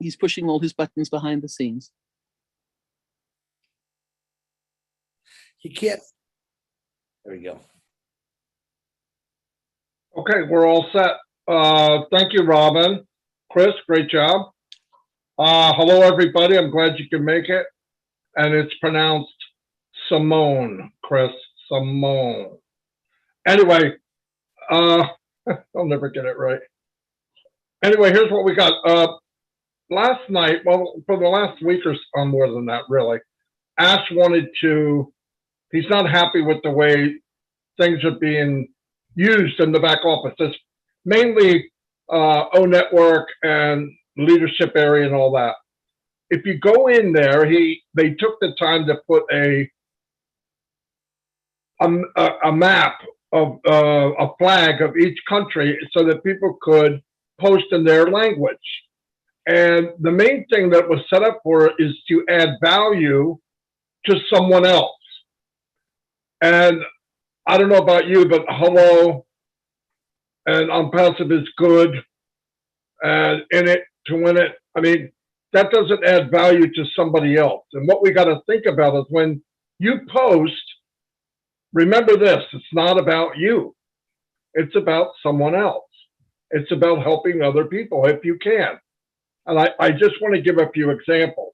he's pushing all his buttons behind the scenes. You can't. There we go. Okay, we're all set. Thank you, Robin. Chris, great job. Hello, everybody. I'm glad you can make it. And it's pronounced Simone, Chris, Simone. Anyway, I'll never get it right. Anyway, here's what we got. Last night, well, for the last week or so, more than that, really, Ash wanted to, he's not happy with the way things are being used in the back office. It's mainly O Network and leadership area and all that. If you go in there, they took the time to put a map of a flag of each country so that people could post in their language. And the main thing that was set up for is to add value to someone else. And I don't know about you, but hello and I'm passive is good and in it to win it. I mean, that doesn't add value to somebody else. And what we got to think about is when you post, remember this, it's not about you. It's about someone else. It's about helping other people if you can. And I just want to give a few examples.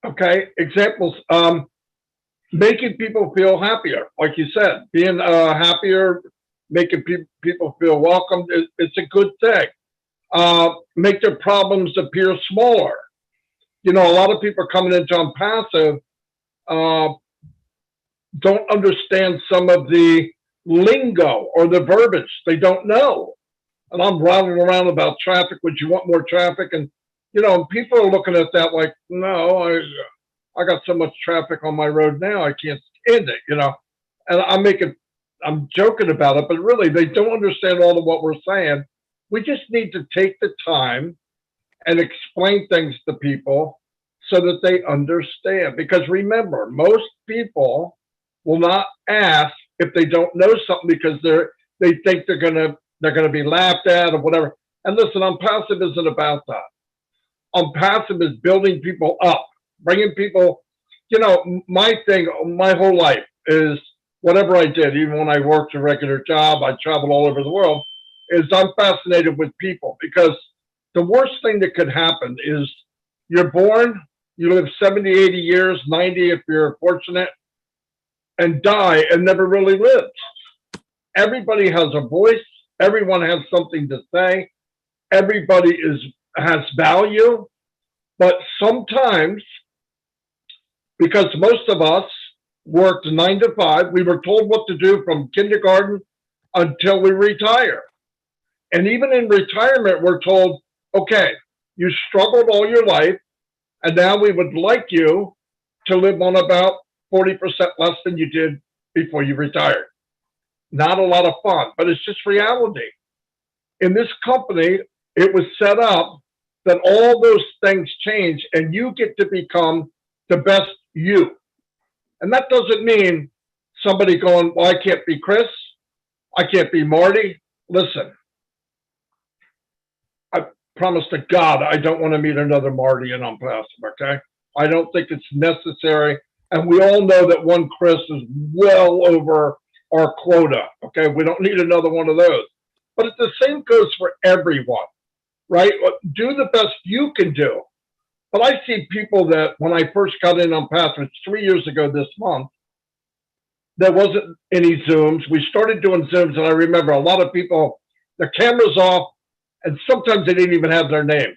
Okay, examples. Making people feel happier, like you said, being happier, making people feel welcome. It's a good thing. Make their problems appear smaller. You know, a lot of people coming into Unpassive don't understand some of the lingo or the verbiage. They don't know. And I'm rattling around about traffic. Would you want more traffic? And, you know, people are looking at that like, no, I got so much traffic on my road now, I can't stand it, you know. And I'm joking about it, but really they don't understand all of what we're saying. We just need to take the time and explain things to people so that they understand. Because remember, most people will not ask if they don't know something because they think they're gonna be laughed at or whatever. And listen, Unpassive isn't about that. Unpassive is building people up, bringing people. You know, my thing, my whole life is whatever I did, even when I worked a regular job, I traveled all over the world, is I'm fascinated with people because the worst thing that could happen is you're born, you live 70, 80 years, 90 if you're fortunate, and die and never really lived. Everybody has a voice. Everyone has something to say. Everybody has value. But sometimes, because most of us worked 9 to 5, we were told what to do from kindergarten until we retire. And even in retirement, we're told, okay, you struggled all your life, and now we would like you to live on about 40% less than you did before you retired. Not a lot of fun, but it's just reality. In this company, it was set up that all those things change and you get to become the best you. And that doesn't mean somebody going, well, I can't be Chris. I can't be Marty. Listen, I promise to God, I don't want to meet another Marty in Unpassive, okay? I don't think it's necessary. And we all know that one Chris is well over our quota, okay? We don't need another one of those. But the same goes for everyone, right? Do the best you can do. But I see people that when I first got in Unpassive, 3 years ago this month, there wasn't any Zooms. We started doing Zooms, and I remember a lot of people, their cameras off, and sometimes they didn't even have their name.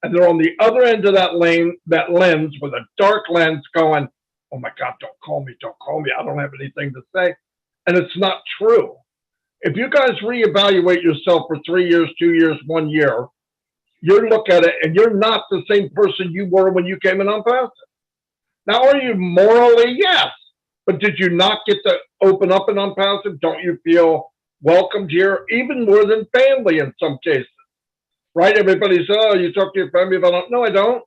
And they're on the other end of that lens with a dark lens going, oh my God, don't call me, I don't have anything to say. And it's not true. If you guys reevaluate yourself for 3 years, 2 years, 1 year, you look at it and you're not the same person you were when you came in Unpassive. Now, are you morally? Yes. But did you not get to open up in Unpassive? Don't you feel welcomed here? Even more than family in some cases, right? Everybody says, oh, you talk to your family about it. No, I don't.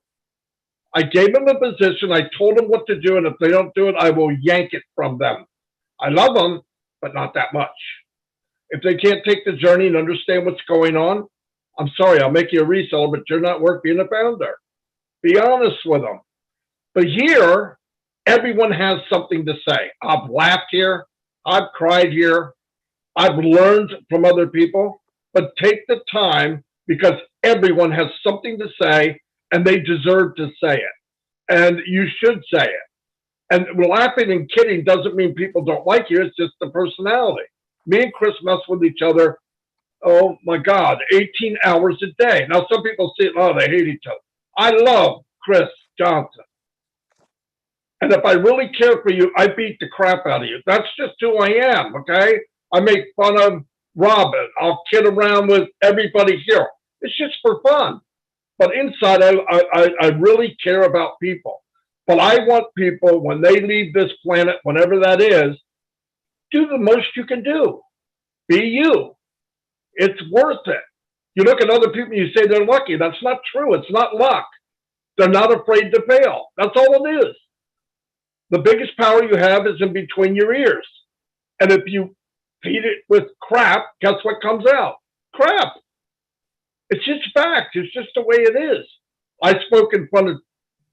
I gave them a position. I told them what to do. And if they don't do it, I will yank it from them. I love them, but not that much. If they can't take the journey and understand what's going on, I'm sorry, I'll make you a reseller, but you're not worth being a founder. Be honest with them. But here, everyone has something to say. I've laughed here. I've cried here. I've learned from other people. But take the time, because everyone has something to say and they deserve to say it. And you should say it. And laughing and kidding doesn't mean people don't like you. It's just the personality. Me and Chris mess with each other, oh my God, 18 hours a day. Now, some people say, oh, they hate each other. I love Chris Johnson. And if I really care for you, I beat the crap out of you. That's just who I am, okay? I make fun of Robin. I'll kid around with everybody here. It's just for fun. But inside, I really care about people. But I want people, when they leave this planet, whenever that is, do the most you can do. Be you. It's worth it. You look at other people, you say they're lucky. That's not true. It's not luck. They're not afraid to fail. That's all it is. The biggest power you have is in between your ears. And if you feed it with crap, guess what comes out? Crap. It's just fact. It's just the way it is. I spoke in front of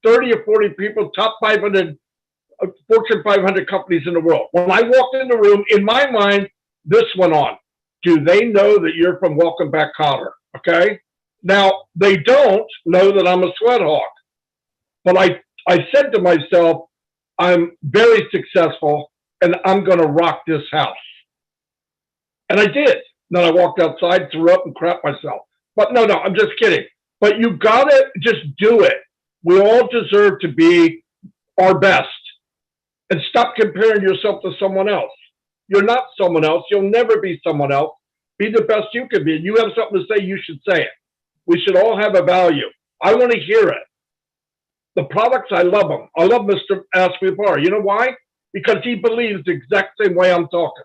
30 or 40 people, top 500, Fortune 500 companies in the world. When I walked in the room, in my mind, this went on. Do they know that you're from Welcome Back, Kotter? Okay? Now, they don't know that I'm a sweat hog. But I said to myself, I'm very successful, and I'm going to rock this house. And I did. Then I walked outside, threw up, and crapped myself. But no, I'm just kidding. But you got to just do it. We all deserve to be our best. And stop comparing yourself to someone else. You're not someone else. You'll never be someone else. Be the best you can be. And you have something to say, you should say it. We should all have a value. I want to hear it. The products, I love them. I love Mr. Ashley Barr. You know why? Because he believes the exact same way I'm talking.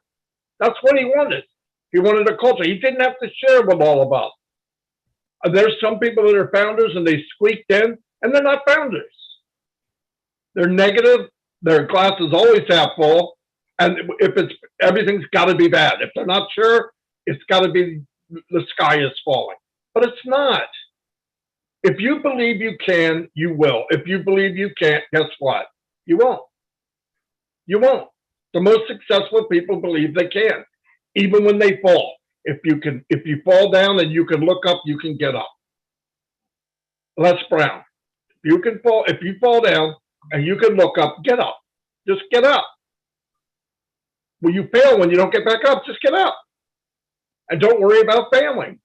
That's what he wanted. He wanted a culture. He didn't have to share with all of us. There's some people that are founders and they squeaked in, and they're not founders. They're negative. Their glass is always half full. And if it's everything's got to be bad. If they're not sure, it's got to be the sky is falling. But it's not. If you believe you can, you will. If you believe you can't, guess what? You won't. You won't. The most successful people believe they can, even when they fall. If you fall down and you can look up, you can get up. Les Brown. If you fall down and you can look up, get up. Just get up. When you fail, when you don't get back up, just get up. And don't worry about failing.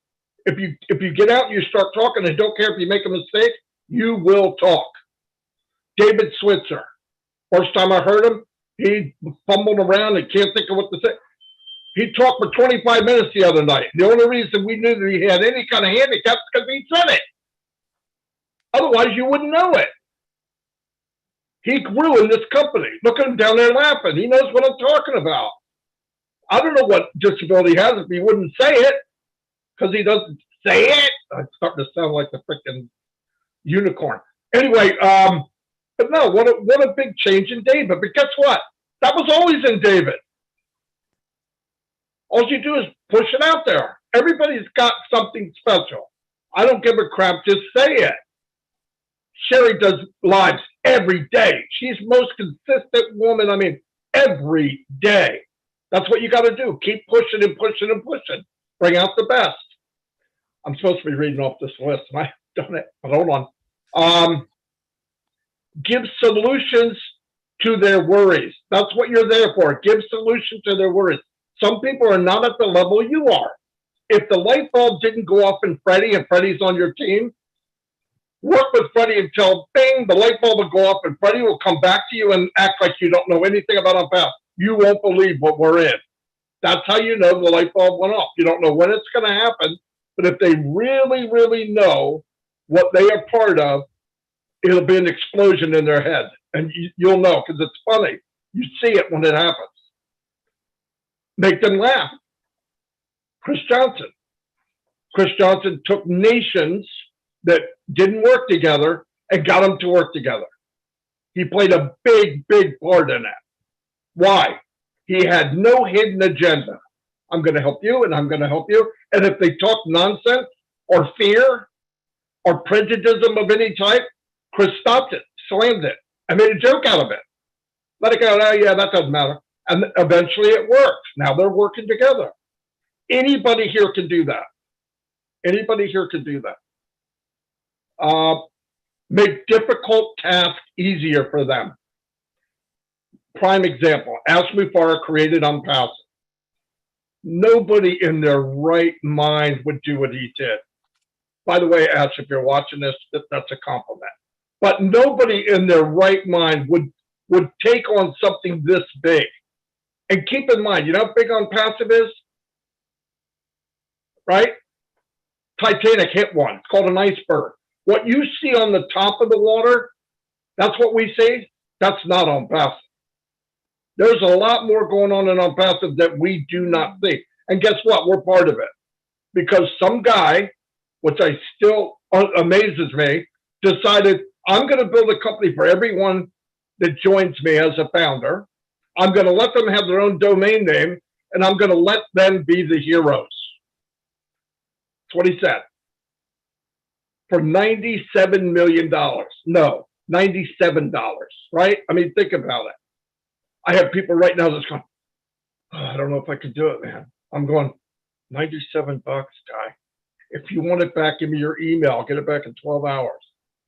If you get out and you start talking and don't care if you make a mistake, you will talk. David Switzer. First time I heard him, he fumbled around and can't think of what to say. He talked for 25 minutes the other night. The only reason we knew that he had any kind of handicap is because he said it. Otherwise, you wouldn't know it. He grew in this company. Look at him down there laughing. He knows what I'm talking about. I don't know what disability he has if he wouldn't say it, because he doesn't say it. I'm starting to sound like the freaking unicorn. Anyway, but no, what a big change in David. But guess what? That was always in David. All you do is push it out there. Everybody's got something special. I don't give a crap. Just say it. Sherry does lives every day. She's the most consistent woman. I mean, every day. That's what you got to do. Keep pushing and pushing and pushing. Bring out the best. I'm supposed to be reading off this list, and I've done it, but hold on. Give solutions to their worries. That's what you're there for. Give solutions to their worries. Some people are not at the level you are. If the light bulb didn't go off in Freddie and Freddie's on your team, work with Freddie until bing, the light bulb will go off and Freddie will come back to you and act like you don't know anything about Unpath. You won't believe what we're in. That's how you know the light bulb went off. You don't know when it's going to happen, but if they really, really know what they are part of, it'll be an explosion in their head. And you'll know, because it's funny. You see it when it happens. Make them laugh. Chris Johnson. Chris Johnson took nations that didn't work together and got them to work together. He played a big, big part in that. Why? He had no hidden agenda. I'm going to help you, and I'm going to help you. And if they talk nonsense or fear or prejudice of any type, Chris stopped it, slammed it, and made a joke out of it. Let it go. Oh, yeah, that doesn't matter. And eventually it worked. Now they're working together. Anybody here can do that. Anybody here can do that. Make difficult tasks easier for them. Prime example, Ask Mufara created Unpassive. Nobody in their right mind would do what he did. By the way, Ash, if you're watching this, that's a compliment. But nobody in their right mind would take on something this big. And keep in mind, you know how big Unpassive is? Right? Titanic hit one. It's called an iceberg. What you see on the top of the water, that's what we see. That's not Unpassive. There's a lot more going on in Unpassive that we do not see. And guess what? We're part of it. Because some guy, which I still amazes me, decided, I'm going to build a company for everyone that joins me as a founder. I'm going to let them have their own domain name, and I'm going to let them be the heroes. That's what he said. For $97 million. No, $97, right? I mean, think about it. I have people right now that's going, oh, I don't know if I can do it, man. I'm going, $97, guy. If you want it back, give me your email. I'll get it back in 12 hours.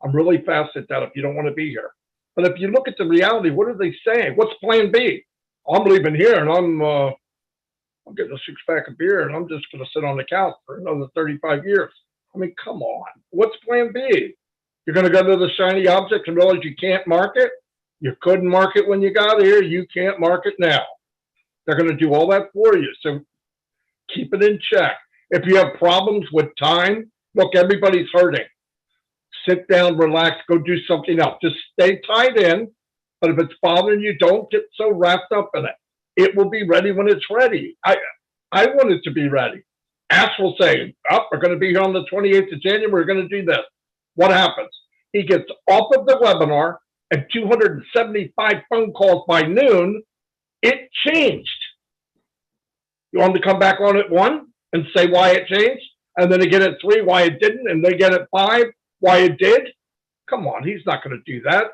I'm really fast at that if you don't want to be here. But if you look at the reality, what are they saying? What's plan B? I'm leaving here and I'm getting a six-pack of beer and I'm just going to sit on the couch for another 35 years. I mean, come on. What's plan B? You're going to go to the shiny objects and realize you can't market? You couldn't market when you got here. You can't market now. They're going to do all that for you. So keep it in check. If you have problems with time, look, everybody's hurting. Sit down, relax, go do something else. Just stay tied in. But if it's bothering you, don't get so wrapped up in it. It will be ready when it's ready. I want it to be ready. Ash will say, oh, we're going to be here on the 28th of January. We're going to do this. What happens? He gets off of the webinar and 275 phone calls by noon. It changed. You want him to come back on at 1 and say why it changed? And then again at 3, why it didn't? And then again at 5, why it did? Come on, he's not going to do that.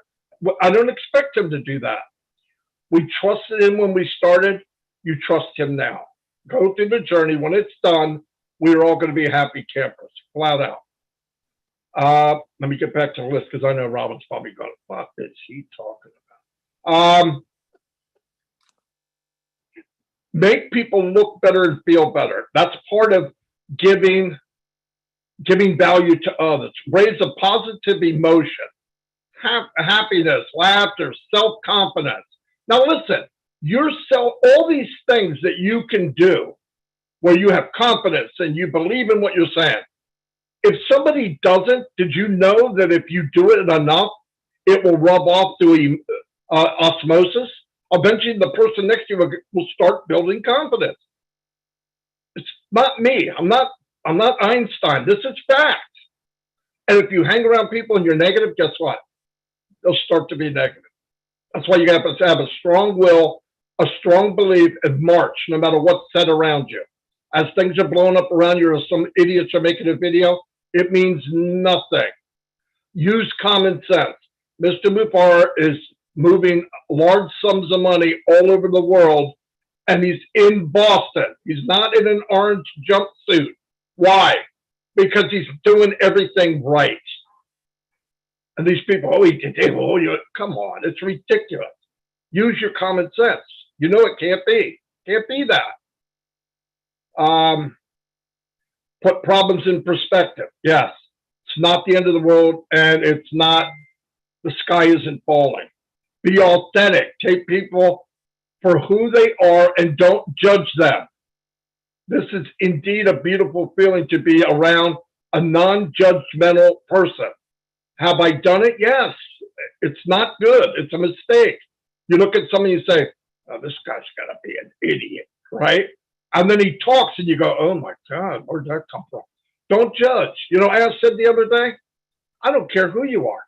I don't expect him to do that. We trusted him when we started. You trust him now. Go through the journey. When it's done, we're all going to be happy campers, flat out. Let me get back to the list because I know Robin's probably going, what is he talking about? Make people look better and feel better. That's part of giving value to others. Raise a positive emotion, happiness, laughter, self-confidence. Now listen, all these things that you can do where you have confidence and you believe in what you're saying. If somebody doesn't, did you know that if you do it enough, it will rub off through osmosis? Eventually the person next to you will start building confidence. It's not me. I'm not Einstein. This is fact. And if you hang around people and you're negative, guess what? They'll start to be negative. That's why you have to have a strong will, a strong belief, and march no matter what's said around you. As things are blowing up around you or some idiots are making a video, it means nothing. Use common sense. Mr. Mufar is moving large sums of money all over the world, and he's in Boston. He's not in an orange jumpsuit. Why? Because he's doing everything right. And these people, come on, it's ridiculous. Use your common sense. You know it can't be. Can't be that. Put problems in perspective. Yes, it's not the end of the world, and it's not, the sky isn't falling. Be authentic. Take people for who they are and don't judge them. This is indeed a beautiful feeling to be around a non-judgmental person. Have I done it? Yes. It's not good. It's a mistake. You look at somebody and you say, oh, this guy's got to be an idiot, right? And then he talks and you go, oh my God, where'd that come from? Don't judge. You know, Ash said the other day, I don't care who you are.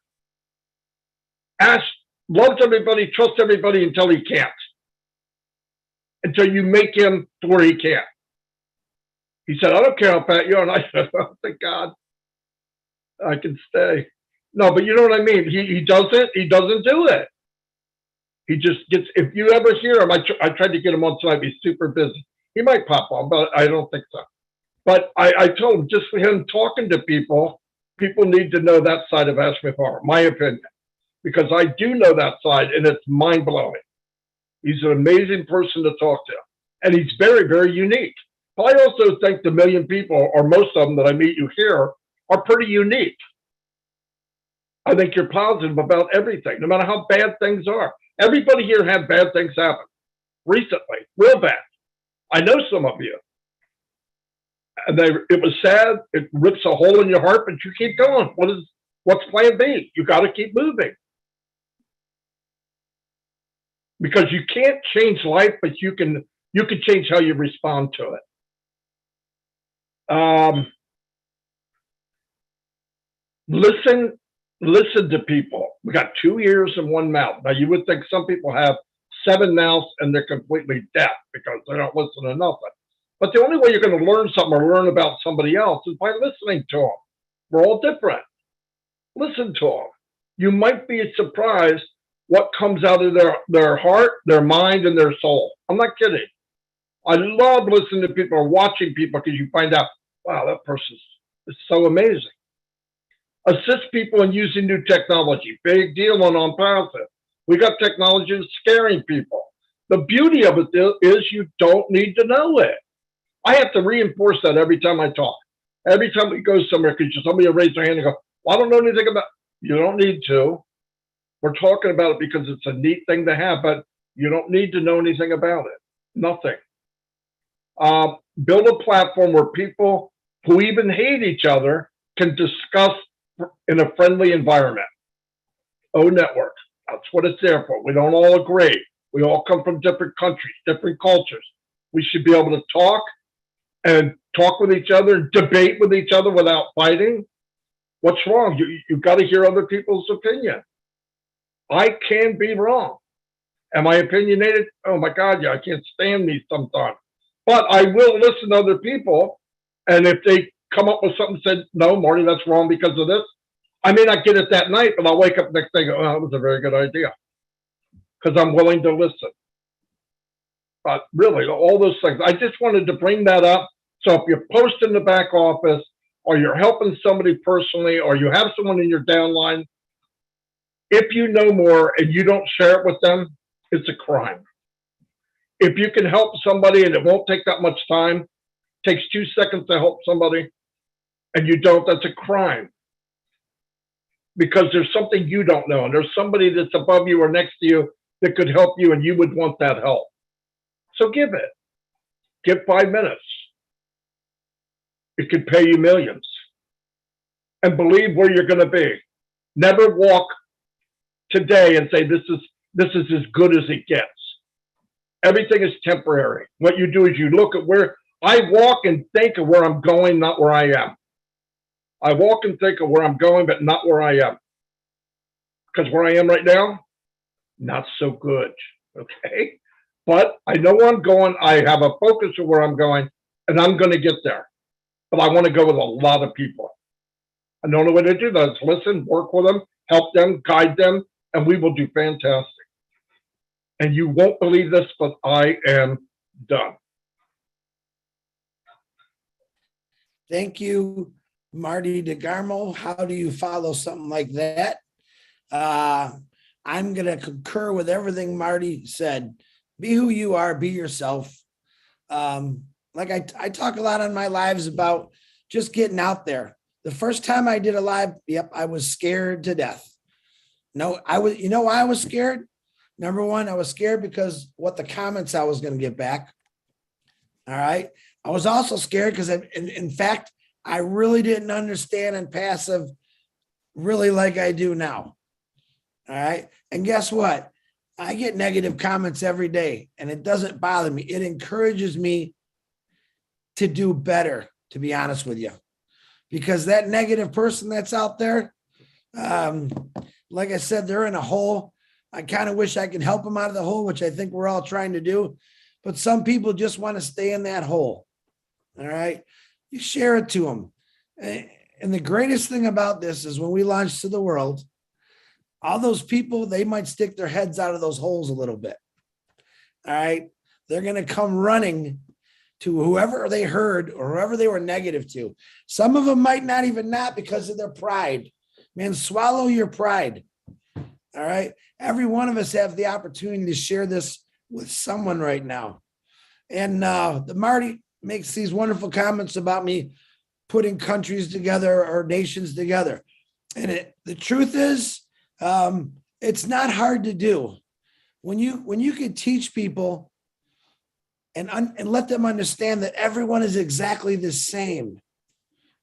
Ash loves everybody, trusts everybody until he can't. Until you make him to where he can't. He said, I don't care how fat you are. And I said, oh, thank God I can stay. No, but you know what I mean? He doesn't do it. He just gets, if you ever hear him, I tried to get him on tonight. He's super busy. He might pop on, but I don't think so. But I told him, just for him talking to people, people need to know that side of Ask Me Farmer, my opinion, because I do know that side and it's mind blowing. He's an amazing person to talk to, and he's very, very unique. But I also think the million people, or most of them that I meet you here, are pretty unique. I think you're positive about everything, no matter how bad things are. Everybody here had bad things happen recently, real bad. I know some of you. And it was sad. It rips a hole in your heart, but you keep going. What's plan B? You got to keep moving. Because you can't change life, but you can change how you respond to it. Listen to people. We got 2 ears and 1 mouth. Now you would think some people have 7 mouths and they're completely deaf because they don't listen to nothing. But the only way you're going to learn something or learn about somebody else is by listening to them. We're all different. Listen to them. You might be surprised what comes out of their heart, their mind, and their soul. I'm not kidding. I love listening to people or watching people because you find out, wow, that person is so amazing. Assist people in using new technology. Big deal on passive. We got technology that's scaring people. The beauty of it is you don't need to know it. I have to reinforce that every time I talk. Every time we go somewhere, because somebody will raise their hand and go, well, I don't know anything about it. You don't need to. We're talking about it because it's a neat thing to have, but you don't need to know anything about it. Nothing. Build a platform where people who even hate each other can discuss in a friendly environment. O Network. That's what it's there for. We don't all agree. We all come from different countries, different cultures. We should be able to talk with each other, debate with each other without fighting. What's wrong? You've got to hear other people's opinion. I can be wrong. Am I opinionated? Oh my God, yeah, I can't stand these sometimes. But I will listen to other people, and if they come up with something and said, no, Marty, that's wrong because of this, I may not get it that night, but I'll wake up next day and go, oh, that was a very good idea. Because I'm willing to listen. But really, all those things. I just wanted to bring that up. So if you're posting in the back office, or you're helping somebody personally, or you have someone in your downline, if you know more and you don't share it with them, it's a crime. If you can help somebody and it won't take that much time, takes 2 seconds to help somebody, and you don't, that's a crime. Because there's something you don't know, and there's somebody that's above you or next to you that could help you, and you would want that help. So give it. Give 5 minutes. It could pay you millions. And believe where you're going to be. Never walk today and say, this is as good as it gets. Everything is temporary. What you do is you look at where I walk and think of where I'm going, not where I am. I walk and think of where I'm going, but not where I am. Because where I am right now, not so good. Okay? But I know where I'm going. I have a focus of where I'm going, and I'm going to get there. But I want to go with a lot of people. I don't know what to do. That is listen, work with them, help them, guide them, and we will do fantastic. And you won't believe this, but I am done. Thank you, Marty DeGarmo. How do you follow something like that? I'm going to concur with everything Marty said. Be who you are, be yourself. Like I talk a lot on my lives about just getting out there. The first time I did a live, I was scared to death. No, you know why I was scared? Number one, I was scared because what the comments I was going to get back. All right. I was also scared because in fact, I really didn't understand and passive really like I do now. All right. And guess what? I get negative comments every day and it doesn't bother me. It encourages me to do better, to be honest with you, because that negative person that's out there, like I said, they're in a hole. I kind of wish I could help them out of the hole, which I think we're all trying to do. But some people just want to stay in that hole. All right. you share it to them. And the greatest thing about this is when we launch to the world, all those people, they might stick their heads out of those holes a little bit. All right. They're going to come running to whoever they heard or whoever they were negative to. Some of them might not even because of their pride. Man, swallow your pride. All right. Every one of us have the opportunity to share this with someone right now. And the Marty makes these wonderful comments about me putting countries together or nations together. And the truth is, it's not hard to do. When you can teach people and let them understand that everyone is exactly the same.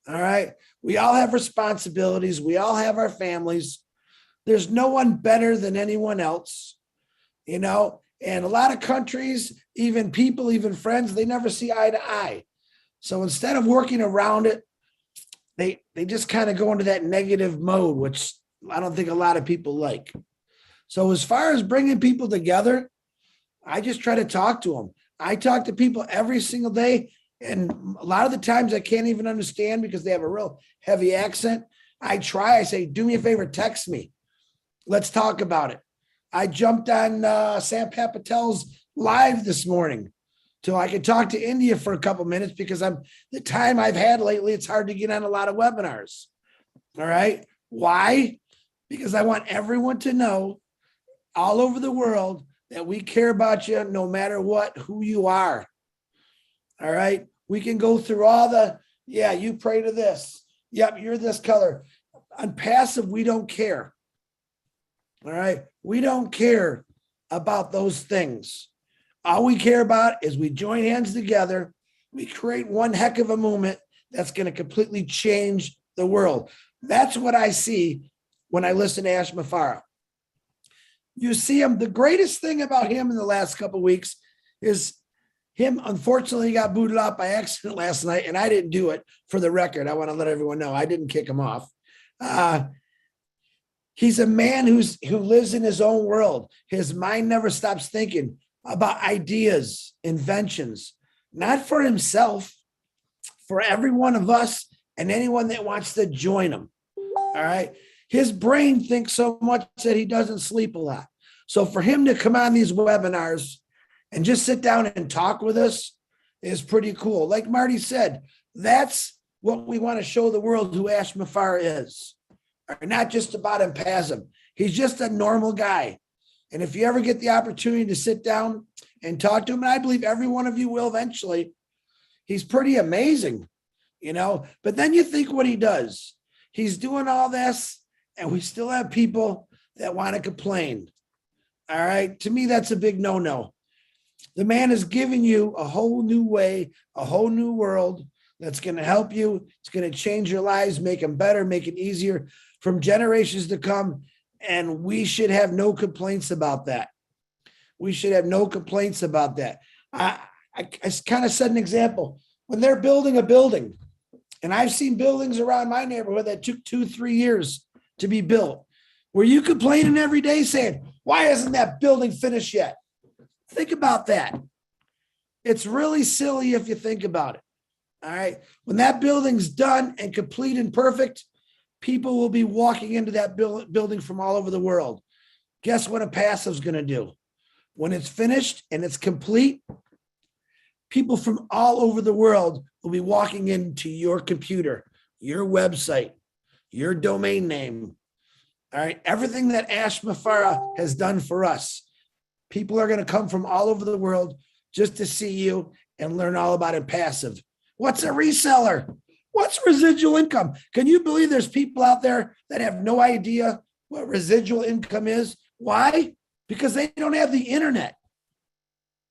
All right. We all have responsibilities. We all have our families. There's no one better than anyone else, you know, and a lot of countries, even people, even friends, they never see eye to eye. So instead of working around it, they just kind of go into that negative mode, which I don't think a lot of people like. So as far as bringing people together, I just try to talk to them. I talk to people every single day. And a lot of the times I can't even understand because they have a real heavy accent. I say, do me a favor, text me. Let's talk about it. I jumped on Sam Papatel's live this morning so I could talk to India for a couple minutes because the time I've had lately, it's hard to get on a lot of webinars. All right. Why? Because I want everyone to know all over the world that we care about you no matter who you are. All right. We can go through all you pray to this. Yep, you're this color. On passive, we don't care. All right. We don't care about those things. All we care about is we join hands together. We create one heck of a movement that's going to completely change the world. That's what I see when I listen to Ash Mafara. You see him. The greatest thing about him in the last couple of weeks is him. Unfortunately, got booted off by accident last night, and I didn't do it. For the record, I want to let everyone know I didn't kick him off. He's a man who lives in his own world. His mind never stops thinking about ideas, inventions, not for himself, for every one of us and anyone that wants to join him. All right. His brain thinks so much that he doesn't sleep a lot. So for him to come on these webinars and just sit down and talk with us is pretty cool. Like Marty said, that's what we want to show the world who Ash Mafara is. Not just about him passive. He's just a normal guy. And if you ever get the opportunity to sit down and talk to him, and I believe every one of you will eventually, he's pretty amazing, you know. But then you think what he does. He's doing all this, and we still have people that want to complain. All right. To me, that's a big no-no. The man is giving you a whole new way, a whole new world that's going to help you. It's going to change your lives, make them better, make it easier from generations to come. And we should have no complaints about that. We should have no complaints about that. I kind of set an example. When they're building a building, and I've seen buildings around my neighborhood that took 2-3 years to be built, were you complaining every day saying, why isn't that building finished yet? Think about that. It's really silly if you think about it. All right. When that building's done and complete and perfect, people will be walking into that building from all over the world. Guess what a passive's going to do? When it's finished and it's complete, people from all over the world will be walking into your computer, your website, your domain name. All right. Everything that Ash Mafara has done for us, people are going to come from all over the world just to see you and learn all about it passive. What's a reseller? What's residual income? Can you believe there's people out there that have no idea what residual income is? Why? Because they don't have the internet.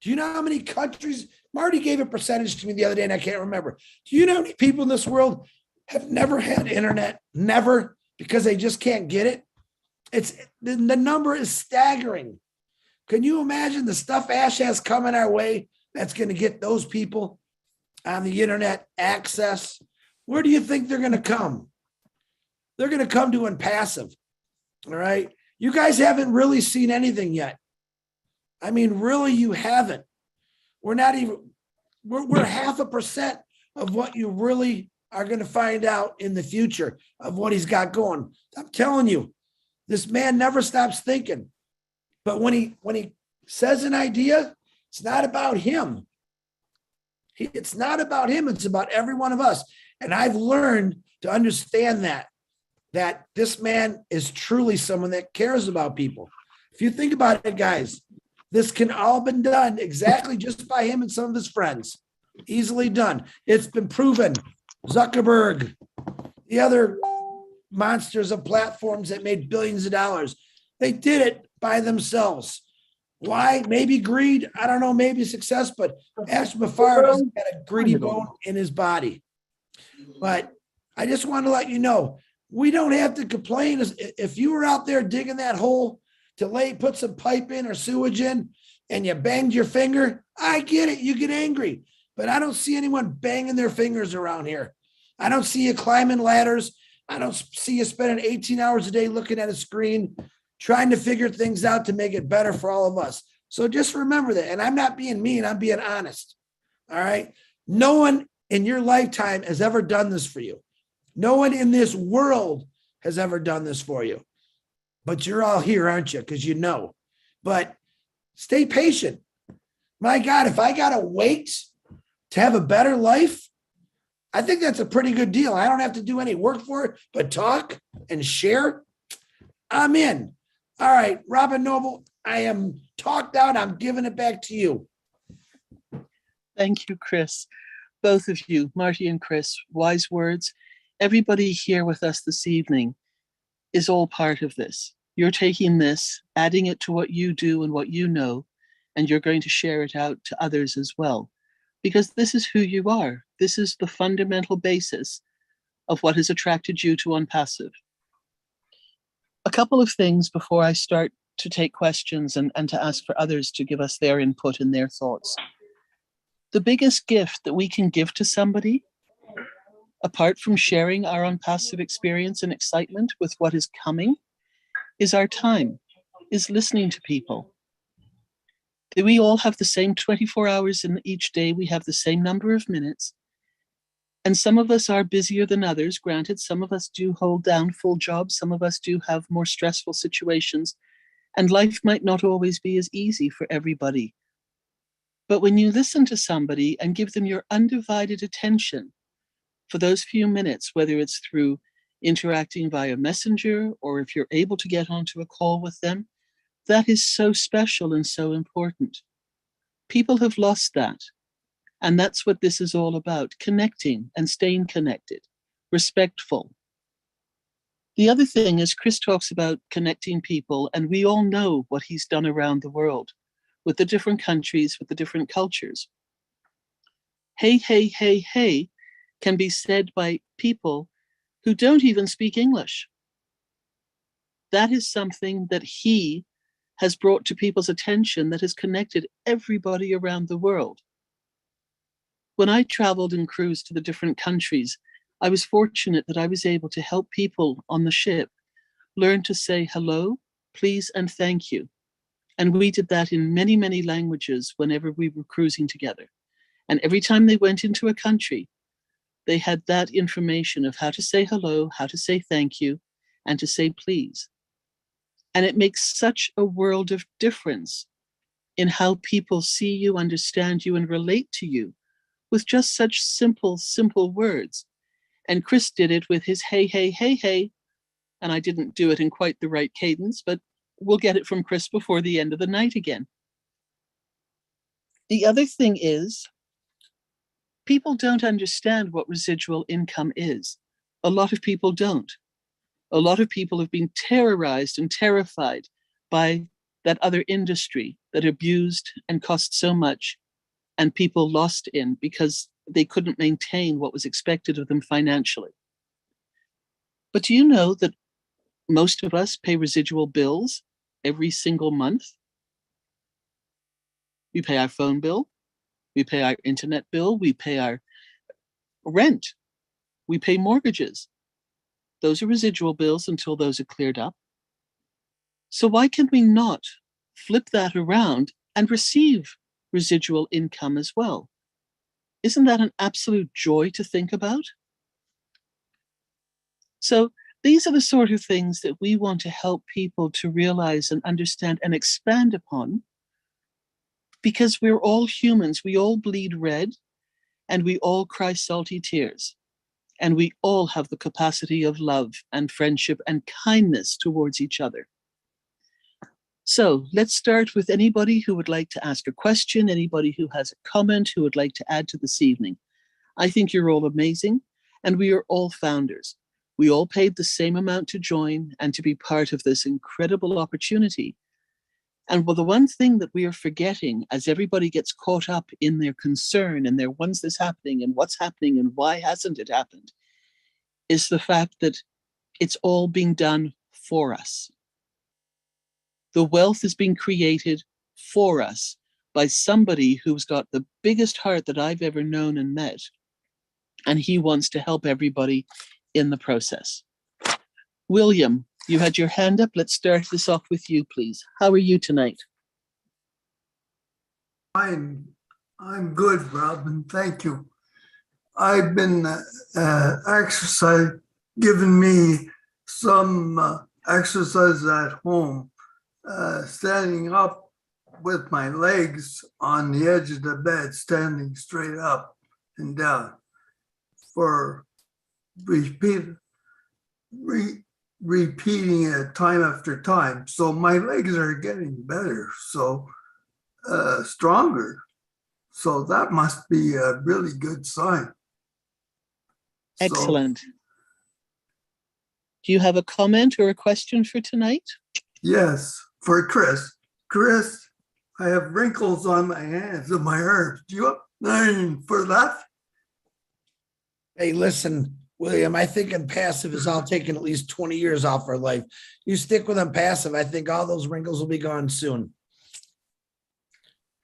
Do you know how many countries? Marty gave a percentage to me the other day and I can't remember. Do you know how many people in this world have never had internet? Never, because they just can't get it. The number is staggering. Can you imagine the stuff Ash has coming our way that's going to get those people on the internet access? Where do you think they're going to come? They're going to come to Impassive. All right. You guys haven't really seen anything yet. I mean, really, you haven't. We're not even, we're 0.5%. of what you really are going to find out in the future of what he's got going. I'm telling you, this man never stops thinking. But when he says an idea, it's not about him. It's not about him. It's about every one of us. And I've learned to understand that this man is truly someone that cares about people. If you think about it, guys, this can all been done exactly just by him and some of his friends. Easily done. It's been proven. Zuckerberg, the other monsters of platforms that made billions of dollars, they did it by themselves. Why? Maybe greed. I don't know. Maybe success, but Ash Mafar doesn't got a greedy bone in his body. But I just want to let you know, we don't have to complain. If you were out there digging that hole to put some pipe in or sewage in and you banged your finger, I get it. You get angry, but I don't see anyone banging their fingers around here. I don't see you climbing ladders. I don't see you spending 18 hours a day looking at a screen, trying to figure things out to make it better for all of us. So just remember that. And I'm not being mean, I'm being honest. All right. No one in your lifetime has ever done this for you. No one in this world has ever done this for you. But you're all here, aren't you? Because you know. But stay patient. My God, if I got to wait to have a better life, I think that's a pretty good deal. I don't have to do any work for it, but talk and share. I'm in. All right, Robin Noble, I am talked out. I'm giving it back to you. Thank you, Chris. Both of you, Marty and Chris, wise words. Everybody here with us this evening is all part of this. You're taking this, adding it to what you do and what you know, and you're going to share it out to others as well. Because this is who you are. This is the fundamental basis of what has attracted you to Unpassive. A couple of things before I start to take questions and to ask for others to give us their input and their thoughts. The biggest gift that we can give to somebody, apart from sharing our Unpassive experience and excitement with what is coming, is our time, is listening to people. We all have the same 24 hours in each day. We have the same number of minutes. And some of us are busier than others. Granted, some of us do hold down full jobs. Some of us do have more stressful situations. And life might not always be as easy for everybody. But when you listen to somebody and give them your undivided attention for those few minutes, whether it's through interacting via Messenger or if you're able to get onto a call with them, that is so special and so important. People have lost that. And that's what this is all about, connecting and staying connected, respectful. The other thing is Chris talks about connecting people, and we all know what he's done around the world with the different countries, with the different cultures. Hey, hey, hey, hey can be said by people who don't even speak English. That is something that he has brought to people's attention that has connected everybody around the world. When I traveled and cruised to the different countries, I was fortunate that I was able to help people on the ship learn to say hello, please, and thank you. And we did that in many, many languages whenever we were cruising together. And every time they went into a country, they had that information of how to say hello, how to say thank you, and to say please. And it makes such a world of difference in how people see you, understand you, and relate to you with just such simple, simple words. And Chris did it with his hey, hey, hey, hey. And I didn't do it in quite the right cadence, but we'll get it from Chris before the end of the night again. The other thing is, people don't understand what residual income is. A lot of people don't. A lot of people have been terrorized and terrified by that other industry that abused and cost so much, and people lost in because they couldn't maintain what was expected of them financially. But do you know that most of us pay residual bills every single month? We pay our phone bill, we pay our internet bill, we pay our rent, we pay mortgages. Those are residual bills until those are cleared up. So why can we not flip that around and receive residual income as well? Isn't that an absolute joy to think about? So these are the sort of things that we want to help people to realize and understand and expand upon, because we're all humans. We all bleed red and we all cry salty tears. And we all have the capacity of love and friendship and kindness towards each other. So let's start with anybody who would like to ask a question, anybody who has a comment, who would like to add to this evening. I think you're all amazing, and we are all founders. We all paid the same amount to join and to be part of this incredible opportunity. And well, the one thing that we are forgetting as everybody gets caught up in their concern and their when's this happening and what's happening and why hasn't it happened, is the fact that it's all being done for us. The wealth is being created for us by somebody who's got the biggest heart that I've ever known and met. And he wants to help everybody in the process. William, you had your hand up. Let's start this off with you, please. How are you tonight? I'm good, Robin. Thank you. I've been exercise, giving me some exercise at home, standing up with my legs on the edge of the bed, standing straight up and down for repeating it time after time. So my legs are getting better, so stronger. So that must be a really good sign. Excellent. So, do you have a comment or a question for tonight? Yes, for Chris. Chris, I have wrinkles on my hands and my arms. Do you have anything for that? Hey, listen, William, I think in passive is all taking at least 20 years off our life. You stick with them passive, I think all those wrinkles will be gone soon.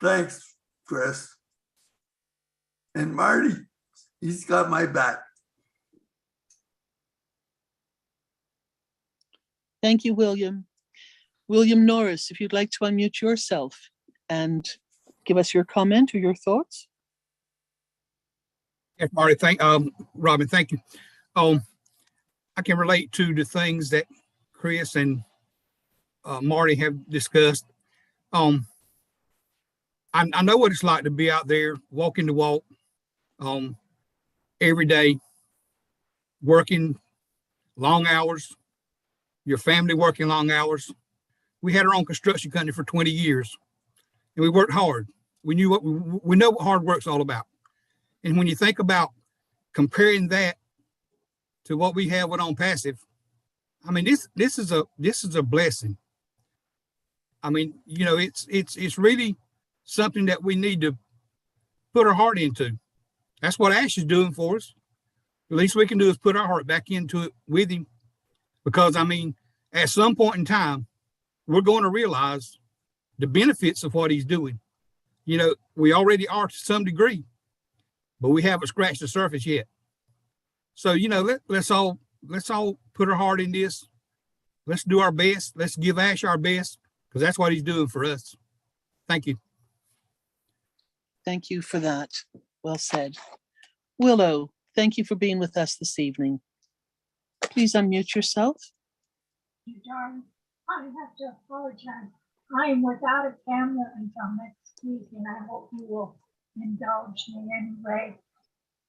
Thanks, Chris. And Marty, he's got my back. Thank you, William. William Norris, if you'd like to unmute yourself and give us your comment or your thoughts. Yes, Marty, Robin, thank you. I can relate to the things that Chris and Marty have discussed. I know what it's like to be out there walking the walk every day, working long hours, your family working long hours. We had our own construction company for 20 years and we worked hard. We know what hard work's all about. And when you think about comparing that to what we have with on passive, I mean, this is a blessing. I mean, you know, it's really something that we need to put our heart into. That's what Ash is doing for us. The least we can do is put our heart back into it with him, because I mean, at some point in time, we're going to realize the benefits of what he's doing. You know, we already are to some degree, but we haven't scratched the surface yet. So, you know, let's all put our heart in this. Let's do our best. Let's give Ash our best, because that's what he's doing for us. Thank you. Thank you for that. Well said. Willow, thank you for being with us this evening. Please unmute yourself. Darling, I have to apologize. I am without a camera until next week, and I hope you will indulge me anyway,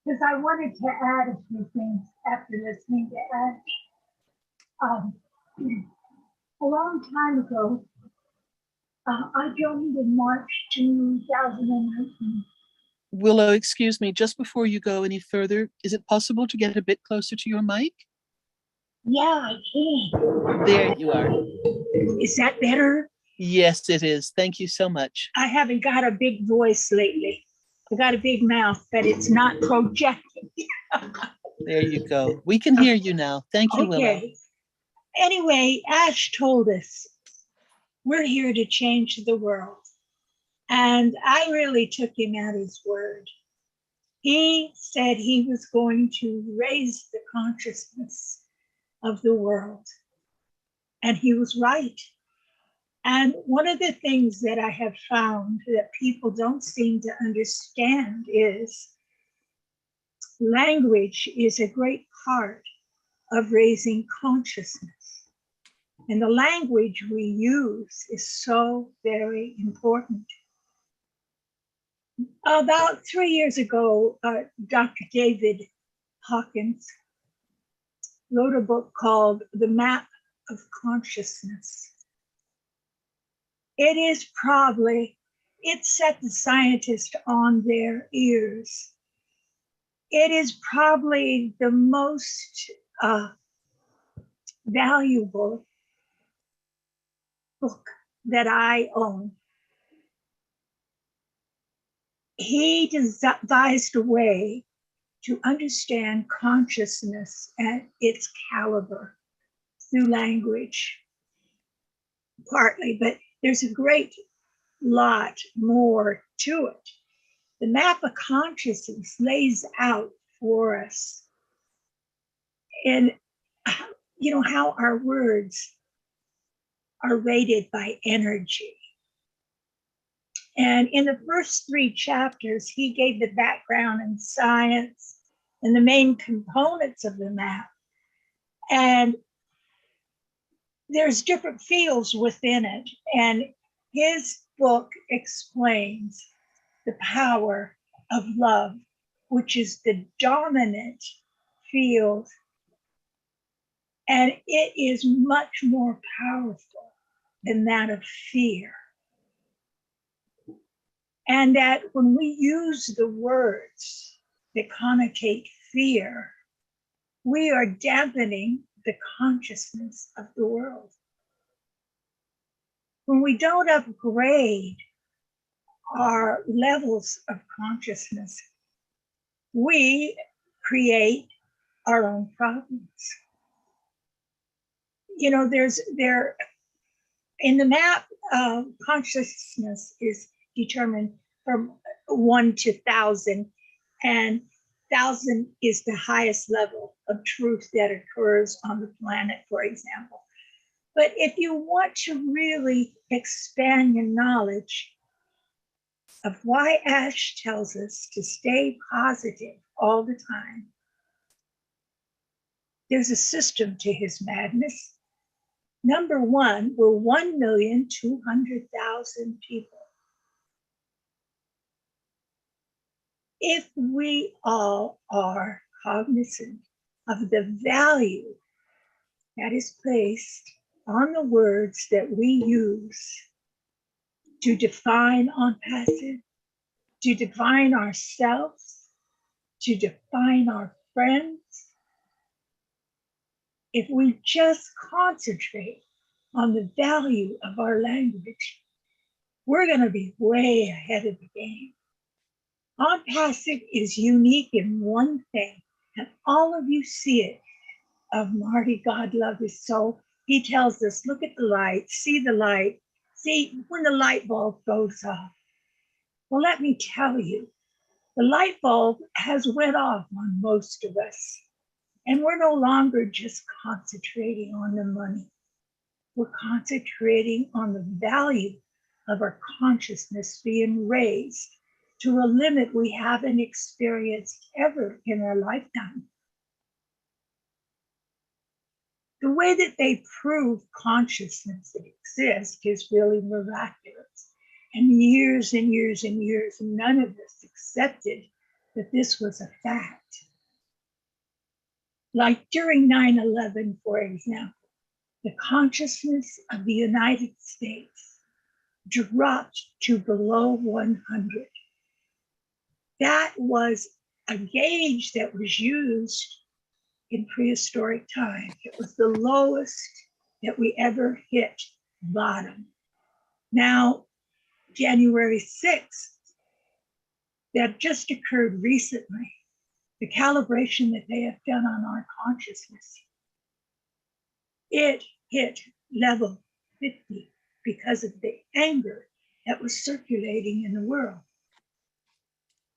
because I wanted to add a few things after listening to Ash. A long time ago, I joined in March 2019. Willow, excuse me, just before you go any further, is it possible to get a bit closer to your mic? Yeah, I can. There you are. Is that better? Yes, it is. Thank you so much. I haven't got a big voice lately. I got a big mouth, but it's not projecting. There you go. We can hear you now. Thank you, Willow. Okay. Anyway, Ash told us we're here to change the world. And I really took him at his word. He said he was going to raise the consciousness of the world. And he was right. And one of the things that I have found that people don't seem to understand is Language is a great part of raising consciousness. And the language we use is so very important. About 3 years ago, Dr. David Hawkins wrote a book called The Map of Consciousness. It set the scientists on their ears. It is probably the most valuable book that I own. He devised a way to understand consciousness at its caliber through language, partly, but there's a great lot more to it. The map of consciousness lays out for us, and you know how our words are rated by energy. And in the first 3 chapters, he gave the background and science and the main components of the map. And there's different fields within it. And his book explains the power of love, which is the dominant field. And it is much more powerful than that of fear. And that when we use the words that connotate fear, we are dampening the consciousness of the world. When we don't upgrade our levels of consciousness, we create our own problems. You know, in the map, consciousness is determined from 1 to 1,000, and 1,000 is the highest level of truth that occurs on the planet, for example. But if you want to really expand your knowledge of why Ash tells us to stay positive all the time, there's a system to his madness. Number one, we're 1,200,000 people. If we all are cognizant of the value that is placed on the words that we use to define on passive, to define ourselves, to define our friends, if we just concentrate on the value of our language, we're going to be way ahead of the game. On passive is unique in one thing, and all of you see it, of Marty, God love his soul. He tells us, look at the light, see the light, see when the light bulb goes off. Well, let me tell you, the light bulb has went off on most of us, and we're no longer just concentrating on the money. We're concentrating on the value of our consciousness being raised to a limit we haven't experienced ever in our lifetime. The way that they prove consciousness exists is really miraculous. And years and years and years, none of us accepted that this was a fact. Like during 9/11, for example, the consciousness of the United States dropped to below 100. That was a gauge that was used in prehistoric time. It was the lowest that we ever hit bottom. Now, January 6th, that just occurred recently, the calibration that they have done on our consciousness, it hit level 50 because of the anger that was circulating in the world.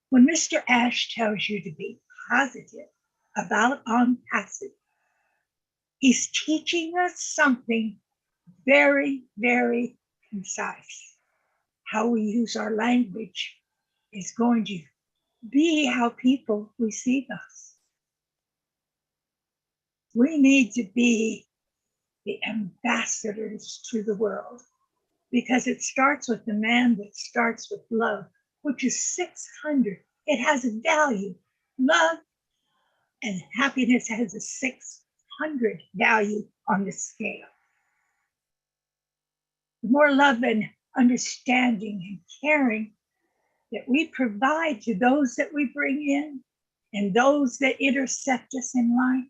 When Mr. Ash tells you to be positive about on passive, he's teaching us something very, very concise. How we use our language is going to be how people receive us. We need to be the ambassadors to the world, because it starts with the man that starts with love, which is 600. It has a value. Love and happiness has a 600 value on the scale. The more love and understanding and caring that we provide to those that we bring in and those that intersect us in life,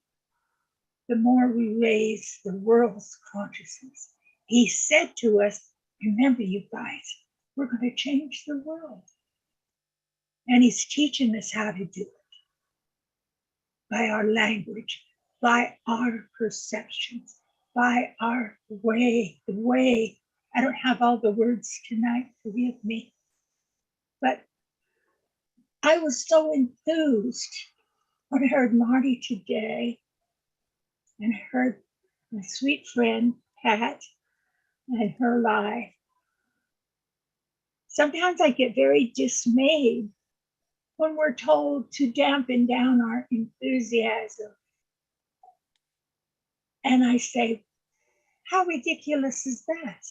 the more we raise the world's consciousness. He said to us, remember, you guys, we're going to change the world. And he's teaching us how to do it by our language, by our perceptions, by our way, the way. I don't have all the words tonight, forgive me. But I was so enthused when I heard Marty today and heard my sweet friend Pat and her life. Sometimes I get very dismayed when we're told to dampen down our enthusiasm. And I say, how ridiculous is that?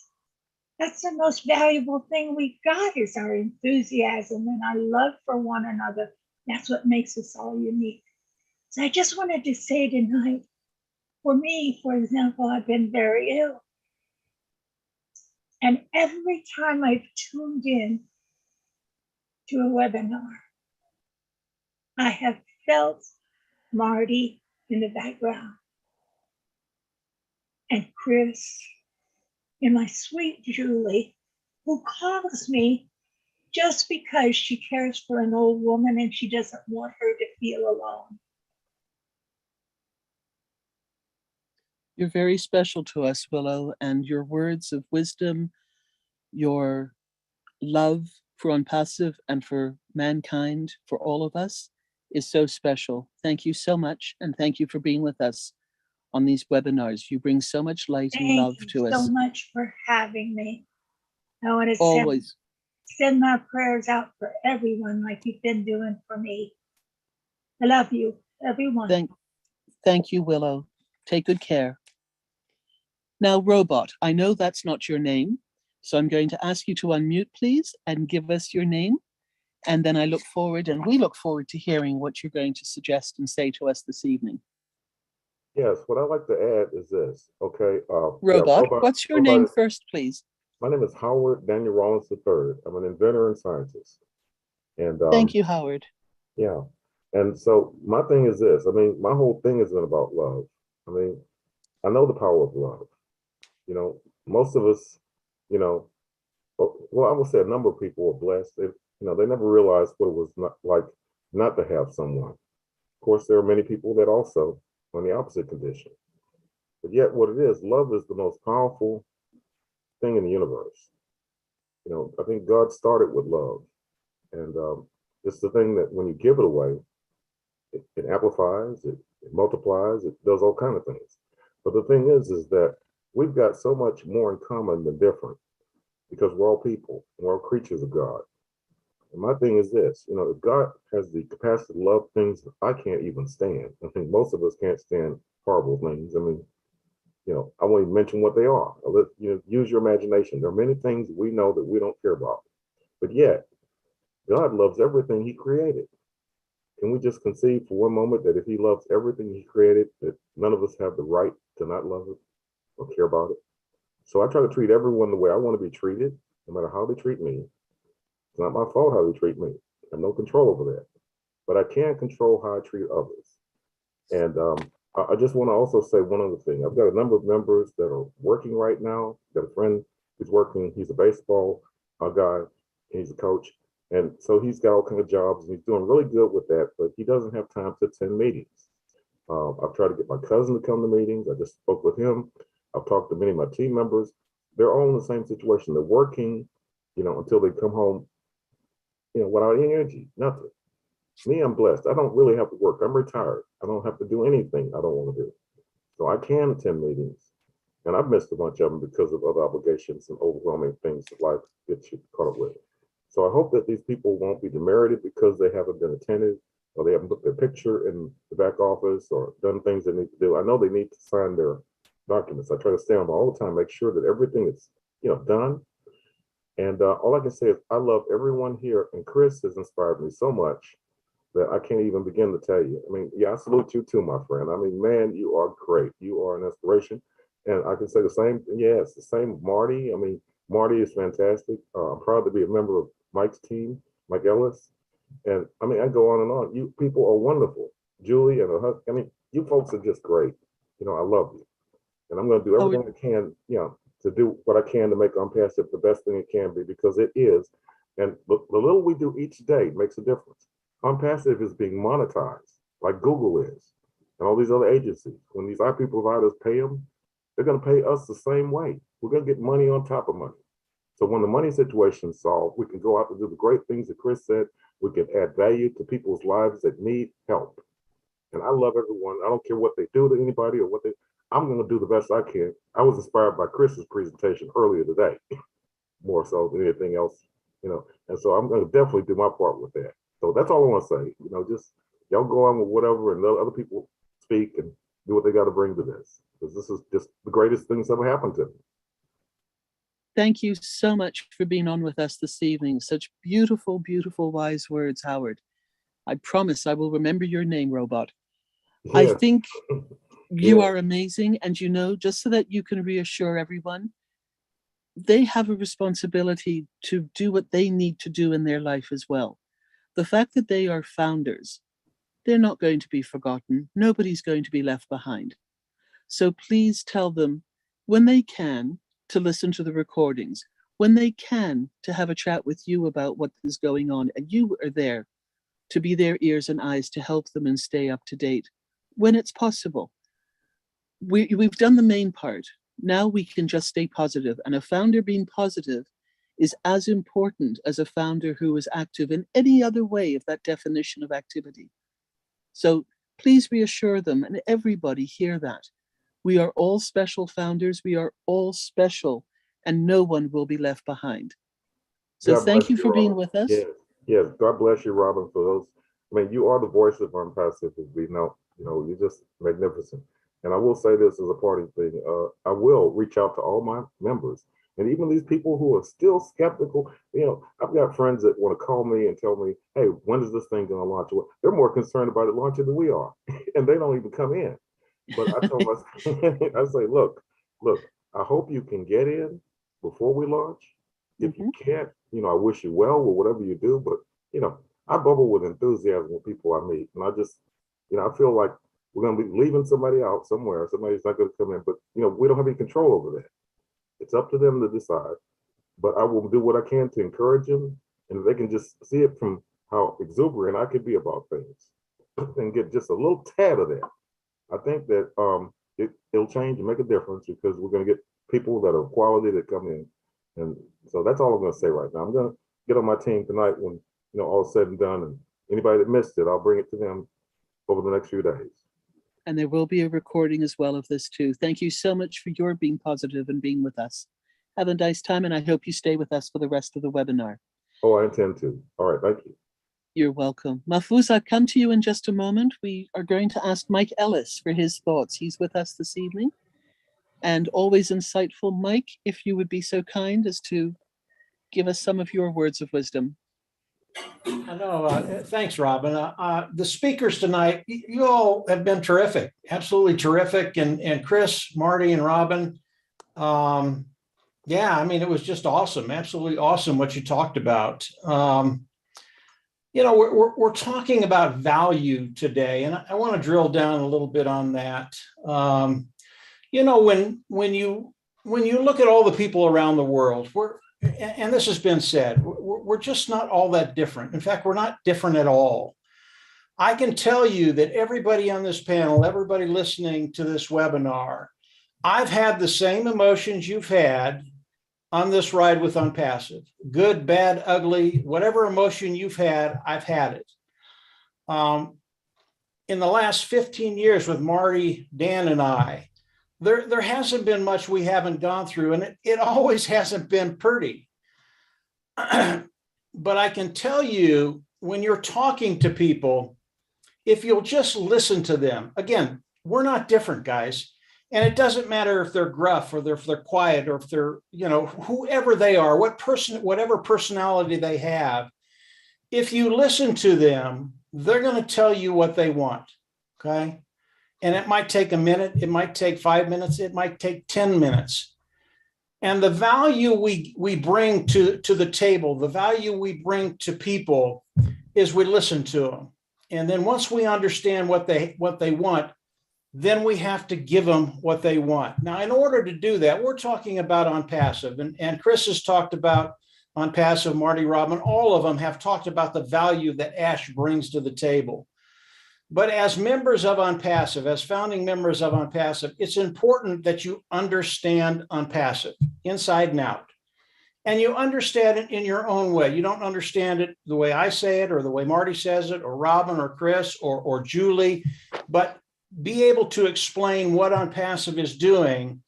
That's the most valuable thing we got is our enthusiasm and our love for one another. That's what makes us all unique. So I just wanted to say tonight, for me, for example, I've been very ill. And every time I've tuned in to a webinar, I have felt Marty in the background and Chris and my sweet Julie, who calls me just because she cares for an old woman and she doesn't want her to feel alone. You're very special to us, Willow, and your words of wisdom, your love for Unpassive and for mankind, for all of us, is so special. Thank you so much, and thank you for being with us on these webinars. You bring so much light and love Thank to you us. so much for having me. I want to Always. send my prayers out for everyone like you've been doing for me. I love you, everyone. Thank you, Willow. Take good care. Now, Robot, I know that's not your name, so I'm going to ask you to unmute, please, and give us your name. And then we look forward to hearing what you're going to suggest and say to us this evening. Yes, what I'd like to add is this, okay? Robot, what's your name first, please? My name is Howard Daniel Rollins III. I'm an inventor and scientist. And thank you, Howard. Yeah. And so my thing is this, I mean, my whole thing isn't about love. I mean, I know the power of love. You know, most of us, you know, well, I would say a number of people were blessed. They, you know, they never realized what it was not to have someone. Of course, there are many people that also on the opposite condition. But yet what it is, love is the most powerful thing in the universe. You know, I think God started with love. And it's the thing that when you give it away, it amplifies, it multiplies, it does all kinds of things. But the thing is that we've got so much more in common than different because we're all people, we're all creatures of God. And my thing is this, you know, if God has the capacity to love things I can't even stand. I think most of us can't stand horrible things. I mean, you know, I won't even mention what they are. I'll let, you know, use your imagination. There are many things we know that we don't care about, but yet God loves everything he created. Can we just concede for one moment that if he loves everything he created, that none of us have the right to not love it or care about it? So I try to treat everyone the way I want to be treated, no matter how they treat me. It's not my fault how they treat me. I have no control over that. But I can control how I treat others. And I just want to also say one other thing. I've got a number of members that are working right now. I've got a friend who's working. He's a baseball guy. He's a coach. And so he's got all kinds of jobs and he's doing really good with that, but he doesn't have time to attend meetings. I've tried to get my cousin to come to meetings. I just spoke with him. I've talked to many of my team members. They're all in the same situation. They're working, you know, until they come home, you know, without any energy, nothing. Me, I'm blessed. I don't really have to work. I'm retired. I don't have to do anything I don't want to do. So I can attend meetings. And I've missed a bunch of them because of other obligations and overwhelming things that life gets you caught up with. So I hope that these people won't be demerited because they haven't been attentive or they haven't put their picture in the back office or done things they need to do. I know they need to sign their documents. I try to stay on them all the time, make sure that everything is, done. And all I can say is I love everyone here, and Chris has inspired me so much that I can't even begin to tell you. I mean, yeah, I salute you too, my friend. I mean, man, you are great. You are an inspiration. And I can say the same, yes, the same with Marty. I mean, Marty is fantastic. I'm proud to be a member of Mike's team, Mike Ellis. And I mean, I go on and on. You people are wonderful. Julie and her husband, I mean, you folks are just great. I love you. And I'm going to do everything I can, to do what I can to make Unpassive the best thing it can be, because it is. And the little we do each day makes a difference. Unpassive is being monetized like Google is and all these other agencies. When these IP providers pay them, they're going to pay us the same way. We're going to get money on top of money. So when the money situation is solved, we can go out and do the great things that Chris said. We can add value to people's lives that need help. And I love everyone. I don't care what they do to anybody or what I'm going to do the best I can. I was inspired by Chris's presentation earlier today, more so than anything else, and so I'm going to definitely do my part with that. So that's all I want to say, just y'all go on with whatever and let other people speak and do what they got to bring to this, because this is just the greatest thing that's ever happened to me. Thank you so much for being on with us this evening. Such beautiful, beautiful, wise words, Howard. I promise I will remember your name, Robot. Yeah. I think you Yeah. are amazing. And just so that you can reassure everyone, they have a responsibility to do what they need to do in their life as well. The fact that they are founders, they're not going to be forgotten. Nobody's going to be left behind. So please tell them when they can to listen to the recordings, when they can to have a chat with you about what is going on, and you are there to be their ears and eyes to help them and stay up to date when it's possible. We've done the main part. Now we can just stay positive, and a founder being positive is as important as a founder who is active in any other way of that definition of activity. So please reassure them, and everybody hear that. We are all special founders. We are all special, and no one will be left behind. So God thank bless you for being Robin. with us. Yes, yes. God bless you, Robin, for those. I mean, you are the voice of Unpassive, as we know. You're just magnificent. And I will say this as a parting thing. I will reach out to all my members. And even these people who are still skeptical, I've got friends that want to call me and tell me, hey, when is this thing going to launch? Well, they're more concerned about it launching than we are. And they don't even come in. But I told us, I say, look, I hope you can get in before we launch. If you can't, I wish you well with whatever you do. But, I bubble with enthusiasm with people I meet. And I just, I feel like we're going to be leaving somebody out somewhere. Somebody's not going to come in. But, we don't have any control over that. It's up to them to decide. But I will do what I can to encourage them. And if they can just see it from how exuberant I could be about things and get just a little tad of that, I think that it'll change and make a difference, because we're going to get people that are quality that come in. And so that's all I'm going to say right now. I'm going to get on my team tonight when, all said and done. And anybody that missed it, I'll bring it to them over the next few days. And there will be a recording as well of this too. Thank you so much for your being positive and being with us. Have a nice time, and I hope you stay with us for the rest of the webinar. Oh, I intend to. All right, thank you. You're welcome. Mahfouz, I'll come to you in just a moment. We are going to ask Mike Ellis for his thoughts. He's with us this evening, and always insightful. Mike, if you would be so kind as to give us some of your words of wisdom. I know. Thanks, Robin. The speakers tonight, you all have been terrific, absolutely terrific. And Chris, Marty, and Robin, yeah, I mean, it was just awesome, absolutely awesome what you talked about. We're talking about value today, and I want to drill down a little bit on that. When you look at all the people around the world, and this has been said, we're just not all that different. In fact, we're not different at all. I can tell you that everybody on this panel, everybody listening to this webinar, I've had the same emotions you've had on this ride with Unpassive. Good, bad, ugly, whatever emotion you've had, I've had it. In the last 15 years with Marty, Dan, and I, there hasn't been much we haven't gone through, and it always hasn't been pretty. but I can tell you, when you're talking to people, if you'll just listen to them, again, we're not different, guys. And it doesn't matter if they're gruff or if they're quiet or if they're, whoever they are, whatever personality they have. If you listen to them, they're going to tell you what they want. Okay. And it might take a minute. It might take 5 minutes. It might take 10 minutes. And the value we bring to the table, the value we bring to people is we listen to them. And then once we understand what they want, then we have to give them what they want. Now, in order to do that, we're talking about on passive, and Chris has talked about on passive, Marty, Robin, all of them have talked about the value that Ash brings to the table. But as members of On Passive, as founding members of On Passive, it's important that you understand On Passive inside and out. And you understand it in your own way. You don't understand it the way I say it or the way Marty says it or Robin or Chris or Julie, but be able to explain what On Passive is doing.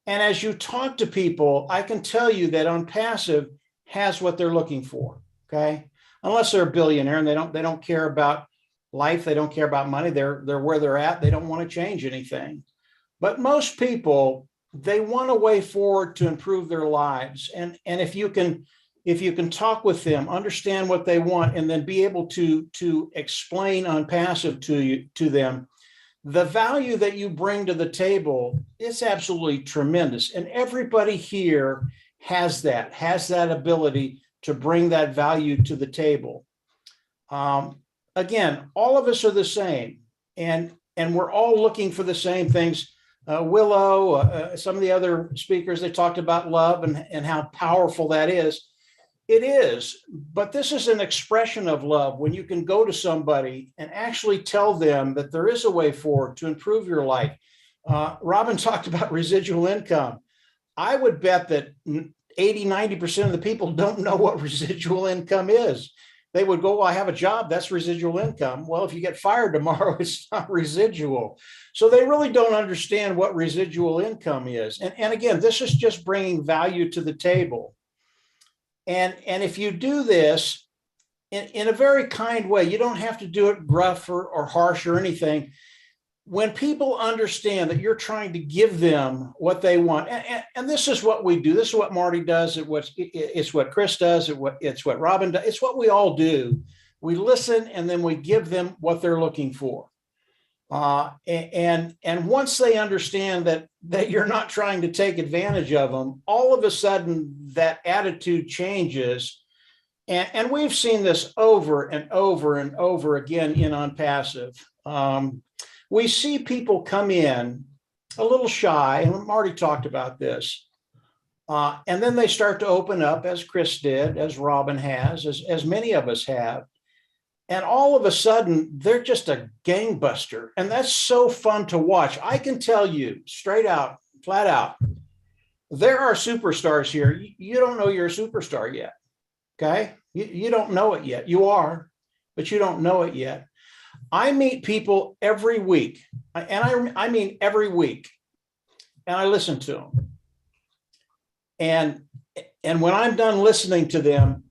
And as you talk to people, I can tell you that On Passive has what they're looking for. Okay. Unless they're a billionaire and they don't care about life. They don't care about money. They're where they're at. They don't want to change anything. But most people, they want a way forward to improve their lives. And if you can talk with them, understand what they want, and then be able to explain On Passive to them, the value that you bring to the table is absolutely tremendous. And everybody here has that ability to bring that value to the table. Again, all of us are the same, and we're all looking for the same things. Willow, some of the other speakers, they talked about love and how powerful that is. It is, but this is an expression of love when you can go to somebody and actually tell them that there is a way forward to improve your life. Robin talked about residual income. I would bet that 80-90% of the people don't know what residual income is. They would go, well, I have a job, that's residual income. Well, if you get fired tomorrow, it's not residual. So they really don't understand what residual income is. And again, this is just bringing value to the table. And if you do this in a very kind way, you don't have to do it gruff or harsh or anything. When people understand that you're trying to give them what they want, and this is what we do, this is what Marty does, it's what Chris does, it's what Robin does, it's what we all do. We listen and then we give them what they're looking for. And once they understand that you're not trying to take advantage of them, all of a sudden that attitude changes. And we've seen this over and over and over again in On Passive. We see people come in a little shy, and Marty talked about this. And then they start to open up, as Chris did, as Robin has, as many of us have. And all of a sudden, they're just a gangbuster. And that's so fun to watch. I can tell you straight out, flat out, there are superstars here. You don't know you're a superstar yet. Okay? You don't know it yet. You are, but you don't know it yet. I meet people every week, and I mean every week, and I listen to them. And when I'm done listening to them,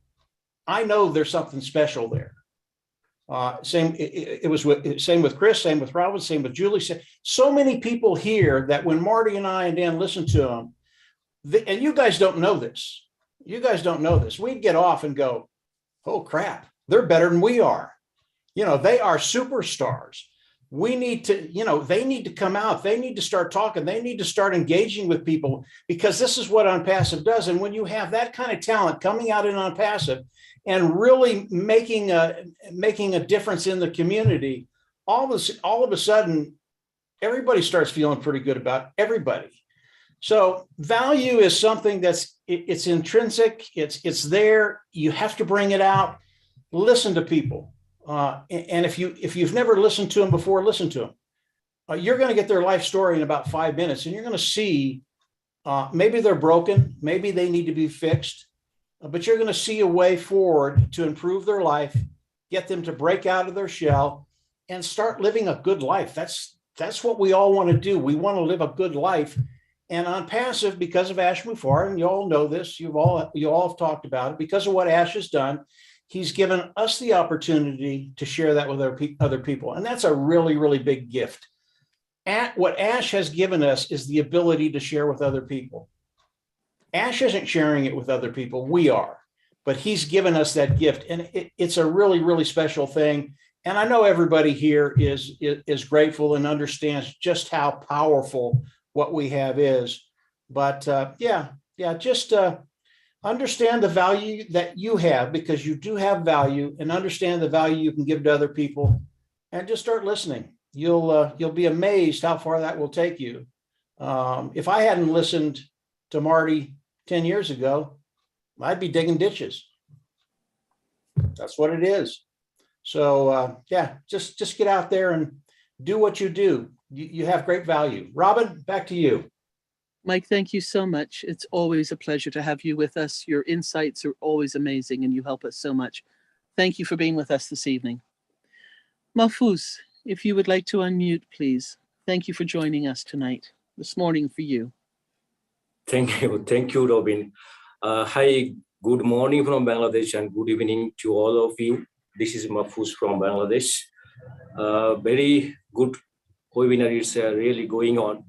I know there's something special there. Same with Chris, same with Robin, same with Julie. So many people here that when Marty and I and Dan listen to them, and you guys don't know this. You guys don't know this. We'd get off and go, oh crap, they're better than we are. They are superstars. We need to, they need to come out. They need to start talking. They need to start engaging with people, because this is what On Passive does. And when you have that kind of talent coming out in On Passive and really making a difference in the community, all of a sudden, everybody starts feeling pretty good about everybody. So value is something it's intrinsic. It's there. You have to bring it out. Listen to people. And if you've never listened to them before, listen to them. You're going to get their life story in about 5 minutes, and you're going to see maybe they're broken, maybe they need to be fixed, but you're going to see a way forward to improve their life, get them to break out of their shell, and start living a good life. That's what we all want to do. We want to live a good life, And on passive, because of Ash Mufareh, and you all know this, you all have talked about it, because of what Ash has done, he's given us the opportunity to share that with other people. And that's a really, really big gift. What Ash has given us is the ability to share with other people. Ash isn't sharing it with other people, we are, but he's given us that gift. And it's a really, really special thing. And I know everybody here is grateful and understands just how powerful what we have is. But just understand the value that you have, because you do have value, and understand the value you can give to other people, and just start listening. You'll be amazed how far that will take you. If I hadn't listened to Marty 10 years ago, I'd be digging ditches. That's what it is. So just get out there and do what you do. You have great value. Robin, back to you. Mike, thank you so much. It's always a pleasure to have you with us. Your insights are always amazing and you help us so much. Thank you for being with us this evening. Mahfouz, if you would like to unmute, please. Thank you for joining us tonight, this morning for you. Thank you, Robin. Hi, good morning from Bangladesh and good evening to all of you. This is Mahfouz from Bangladesh. Very good webinar is really going on.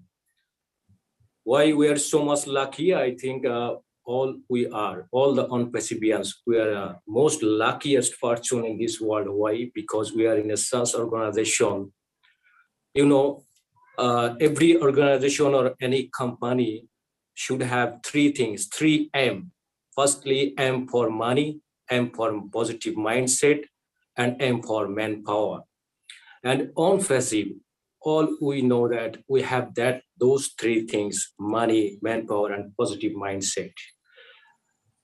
Why we are so much lucky? I think all the unpercebians, we are most luckiest fortune in this world. Why? Because we are in a such organization. You know, every organization or any company should have three things, 3M. Firstly, M for money, M for positive mindset, and M for manpower. And on passive, all we know that we have those three things: money, manpower, and positive mindset.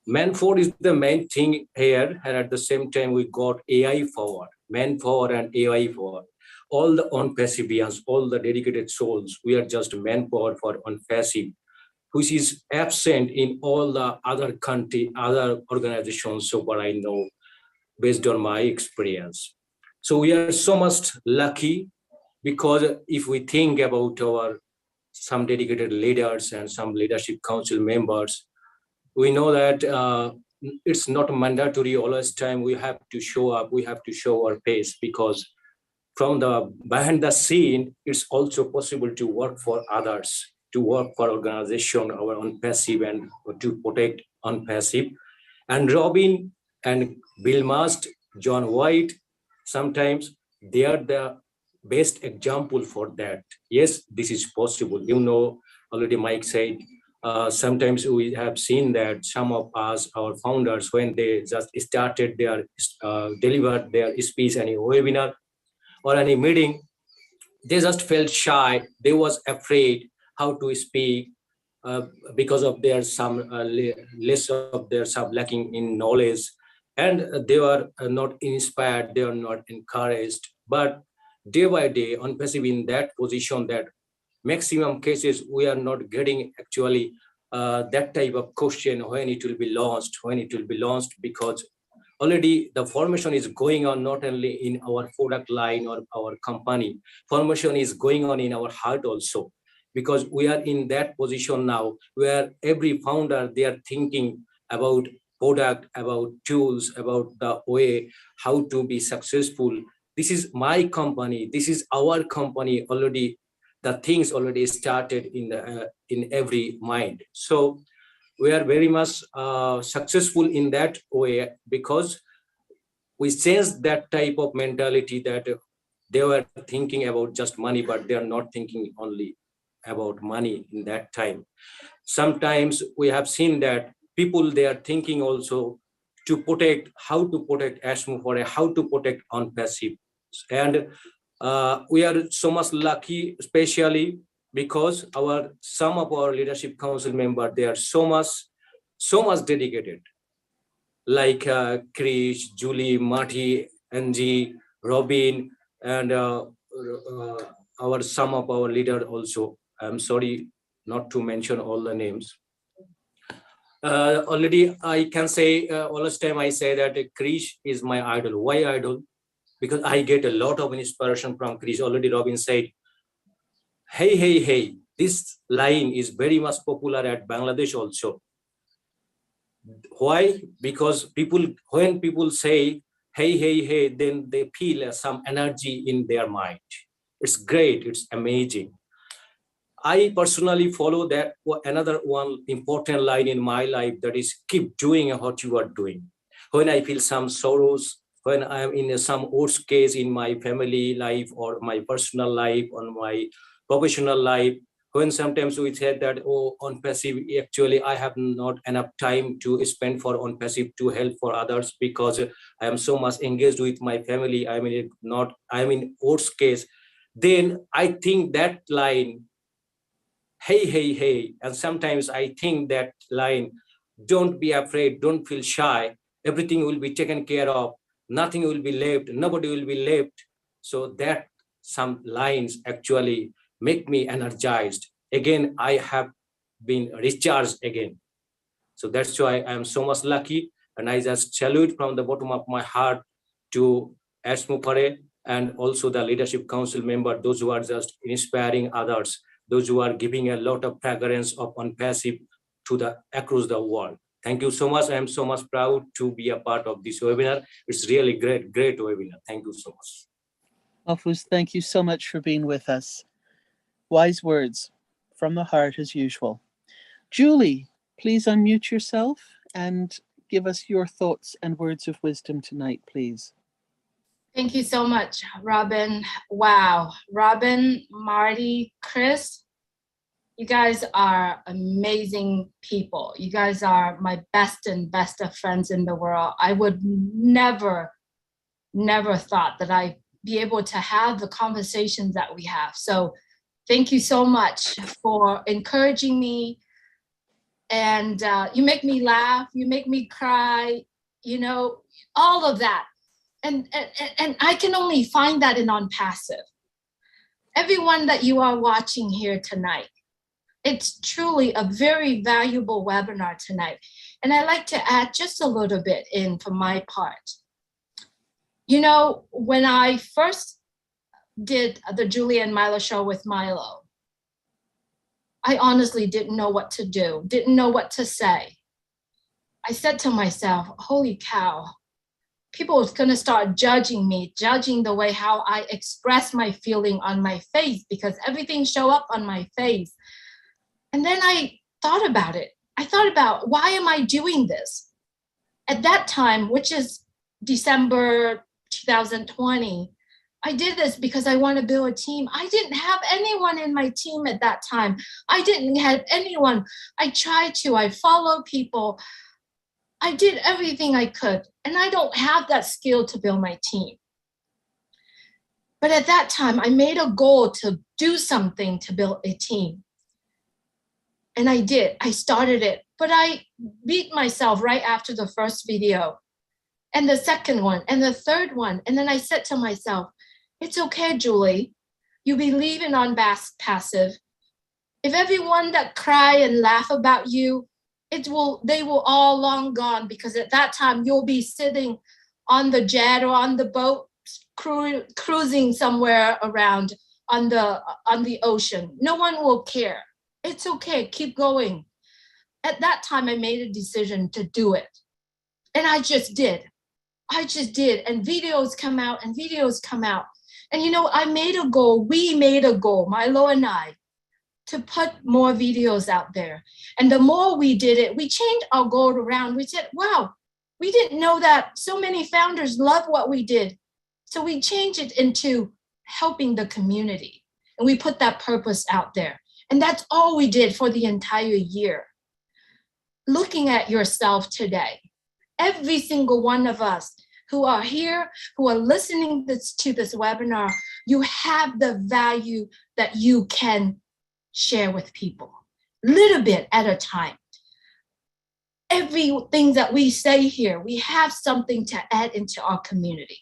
Manpower is the main thing here, and at the same time we got AI power, manpower and AI power. All the on-passivians, all the dedicated souls, we are just manpower for on-passive, which is absent in all the other other organizations, so what I know, based on my experience. So we are so much lucky, because if we think about some dedicated leaders and some leadership council members, we know that it's not mandatory all this time we have to show up, we have to show our face, because from the behind the scene, it's also possible to work for others, to work for organization, our own passive, and to protect on passive. And Robin and Bill Mast, John White, sometimes they are the best example for that. Yes, this is possible. You know, already Mike said, sometimes we have seen that some of us, our founders, when they just started their, delivered their speech, any webinar or any meeting, they just felt shy. They was afraid how to speak because of their some less of their some lacking in knowledge, and they were not inspired, they were not encouraged. But day by day, on passive in that position, that maximum cases we are not getting actually that type of question when it will be launched, because already the formation is going on not only in our product line or our company, formation is going on in our heart also, because we are in that position now where every founder, they are thinking about product, about tools, about the way how to be successful. This is my company, this is our company. Already the things already started in every mind. So we are very much successful in that way, because we changed that type of mentality, that they were thinking about just money, but they are not thinking only about money in that time. Sometimes we have seen that people, they are thinking also to protect, how to protect ASMO, for how to protect on passive. And we are so much lucky, especially because some of our leadership council members, they are so much dedicated, like Krish, Julie, Marty, Angie, Robin, and some of our leader also. I'm sorry not to mention all the names. Already I can say, all this time I say that Krish is my idol. Why idol? Because I get a lot of inspiration from Krish. Already Robin said, hey, This line is very much popular at Bangladesh also. Why? Because when people say, hey, hey, hey, then they feel some energy in their mind. It's great, it's amazing. I personally follow that another one important line in my life, that is keep doing what you are doing. When I feel some sorrows, when I am in some worst case in my family life or my personal life or my professional life, when sometimes we said that, oh, on passive, actually I have not enough time to spend for on passive to help for others because I am so much engaged with my family. I'm in worst case. Then I think that line, hey, hey, hey. And sometimes I think that line, don't be afraid, don't feel shy. Everything will be taken care of. Nothing will be left. Nobody will be left. So that some lines actually make me energized. Again, I have been recharged again. So that's why I am so much lucky. And I just salute from the bottom of my heart to Asmupare and also the Leadership Council member, those who are just inspiring others, those who are giving a lot of fragrance of on-passive to the across the world. Thank you so much. I am so much proud to be a part of this webinar. It's really great webinar. Thank you so much. Mahfouz, thank you so much for being with us. Wise words from the heart as usual. Julie, please unmute yourself and give us your thoughts and words of wisdom tonight, please. Thank you so much, Robin. Wow, Robin, Marty, Chris, you guys are amazing people. You guys are my best of friends in the world. I would never thought that I'd be able to have the conversations that we have. So thank you so much for encouraging me. And you make me laugh, you make me cry, you know, all of that. And I can only find that in On Passive. Everyone that you are watching here tonight, it's truly a very valuable webinar tonight. And I'd like to add just a little bit in for my part. You know, when I first did the Julia and Milo show with Milo, I honestly didn't know what to do, didn't know what to say. I said to myself, holy cow, people are gonna start judging me, judging the way how I express my feeling on my face because everything show up on my face. And then I thought about it. I thought about, why am I doing this? At that time, which is December 2020, I did this because I want to build a team. I didn't have anyone in my team at that time. I didn't have anyone. I followed people. I did everything I could. And I don't have that skill to build my team. But at that time, I made a goal to do something to build a team. And I did. I started it. But I beat myself right after the first video and the second one and the third one. And then I said to myself, it's okay, Julie. You believe in On Passive. If everyone that cry and laugh about you, they will all long gone because at that time you'll be sitting on the jet or on the boat cruising somewhere around on the ocean. No one will care. It's okay, keep going. At that time, I made a decision to do it. And I just did. And videos come out and videos come out. And you know, I made a goal, we made a goal, Milo and I, to put more videos out there. And the more we did it, we changed our goal around. We said, wow, we didn't know that so many founders love what we did. So we changed it into helping the community. And we put that purpose out there. And that's all we did for the entire year. Looking at yourself today, every single one of us who are here, who are listening to this webinar, you have the value that you can share with people, little bit at a time. Everything that we say here, we have something to add into our community.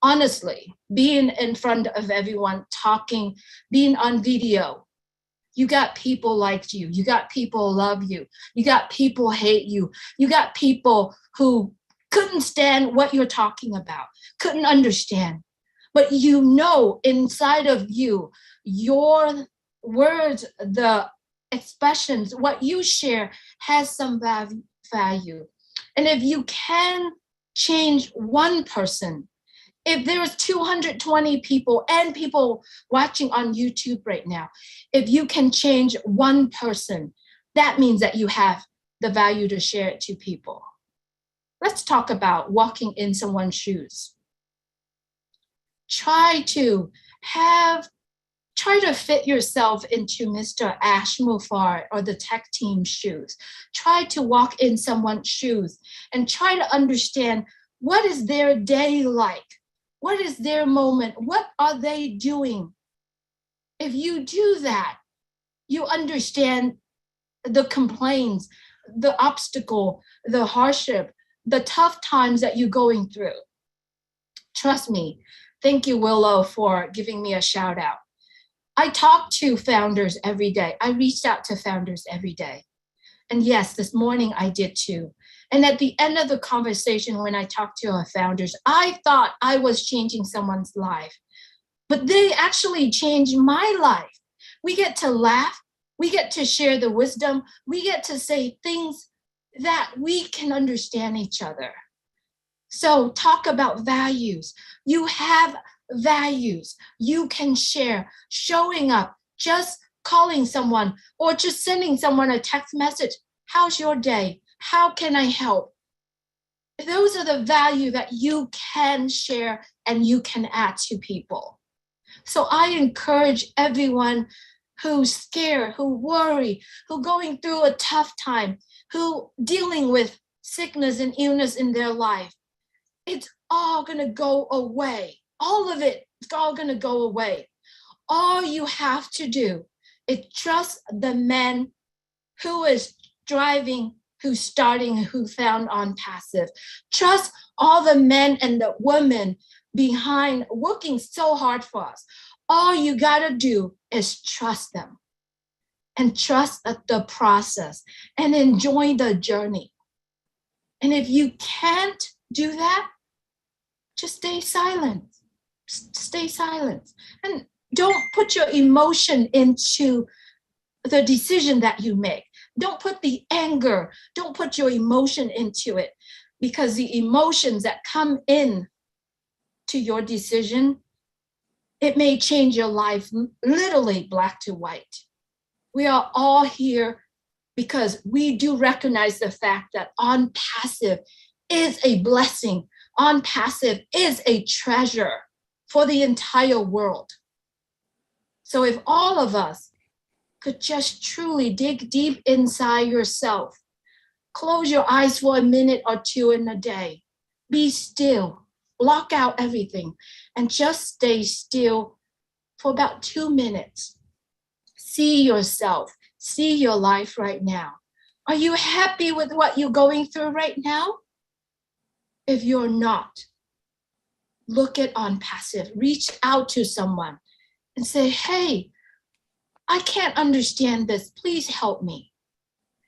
Honestly, being in front of everyone, talking, being on video, you got people like you. You got people love you. You got people hate you. You got people who couldn't stand what you're talking about, couldn't understand. But you know inside of you, your words, the expressions, what you share has some value. And if you can change one person, if there's 220 people and people watching on YouTube right now, if you can change one person, that means that you have the value to share it to people. Let's talk about walking in someone's shoes. Try to fit yourself into Mr. Ash Mufar or the tech team shoes. Try to walk in someone's shoes and try to understand what is their day like? What is their moment? What are they doing? If you do that, you understand the complaints, the obstacle, the hardship, the tough times that you're going through. Trust me. Thank you, Willow, for giving me a shout out. I talk to founders every day. I reached out to founders every day. And yes, this morning I did too. And at the end of the conversation, when I talked to our founders, I thought I was changing someone's life, but they actually changed my life. We get to laugh. We get to share the wisdom. We get to say things that we can understand each other. So talk about values. You have values. You can share, showing up, just calling someone or just sending someone a text message. How's your day? How can I help? Those are the value that you can share and you can add to people. So I encourage everyone who's scared, who worry, who going through a tough time, who dealing with sickness and illness in their life. It's all gonna go away. All of it is all gonna go away. All you have to do is trust the man who is driving, who's starting, who found on passive. Trust all the men and the women behind working so hard for us. All you gotta do is trust them and trust the process and enjoy the journey. And if you can't do that, just stay silent. Stay silent. And don't put your emotion into the decision that you make. Don't put the anger, don't put your emotion into it, because the emotions that come in to your decision, it may change your life literally black to white. We are all here because we do recognize the fact that on passive is a blessing. On passive is a treasure for the entire world. So if all of us could just truly dig deep inside yourself, close your eyes for a minute or two in a day, be still, block out everything, and just stay still for about 2 minutes. See yourself, see your life right now. Are you happy with what you're going through right now? If you're not, look at on passive, reach out to someone and say, hey, I can't understand this, please help me.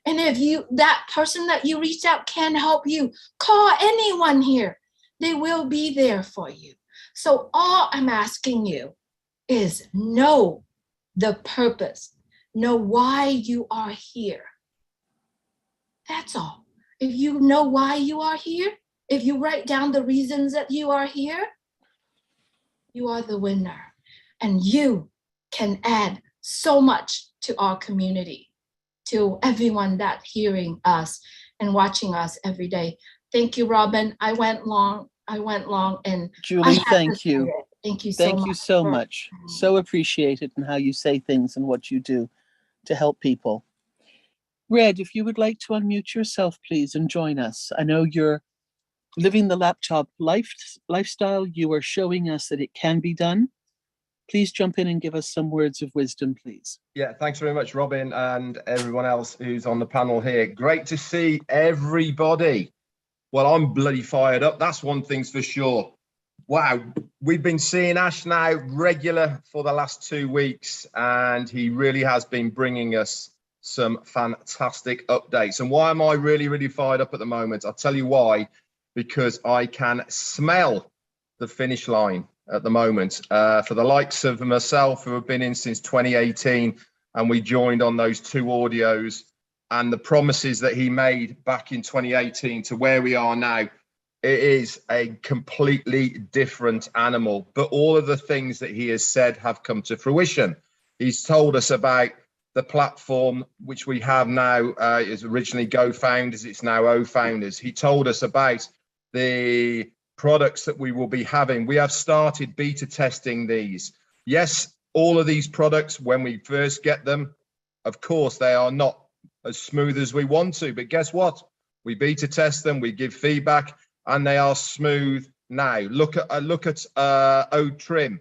And if that person that you reached out can help you, call anyone here. They will be there for you. So all I'm asking you is know the purpose, know why you are here. That's all. If you know why you are here, if you write down the reasons that you are here, you are the winner. And you can add so much to our community, to everyone that hearing us and watching us every day. Thank you, Robin. I went long and Julie, thank you. Thank you so much. Thank you so much. So appreciated in how you say things and what you do to help people. Red, if you would like to unmute yourself, please, and join us. I know you're living the laptop lifestyle. You are showing us that it can be done. Please jump in and give us some words of wisdom, please. Yeah, thanks very much, Robin, and everyone else who's on the panel here. Great to see everybody. Well, I'm bloody fired up. That's one thing's for sure. Wow, we've been seeing Ash now regular for the last 2 weeks, and he really has been bringing us some fantastic updates. And why am I really, really fired up at the moment? I'll tell you why. Because I can smell the finish line. at the moment. For the likes of myself, who have been in since 2018, and we joined on those 2 audios, and the promises that he made back in 2018 to where we are now, it is a completely different animal. But all of the things that he has said have come to fruition. He's told us about the platform which we have now, is originally Go Founders, it's now O Founders. He told us about the products that we will be having. We have started beta testing these. Yes, all of these products, when we first get them, of course, they are not as smooth as we want to, but guess what? We beta test them, we give feedback, and they are smooth now. Look at O Trim.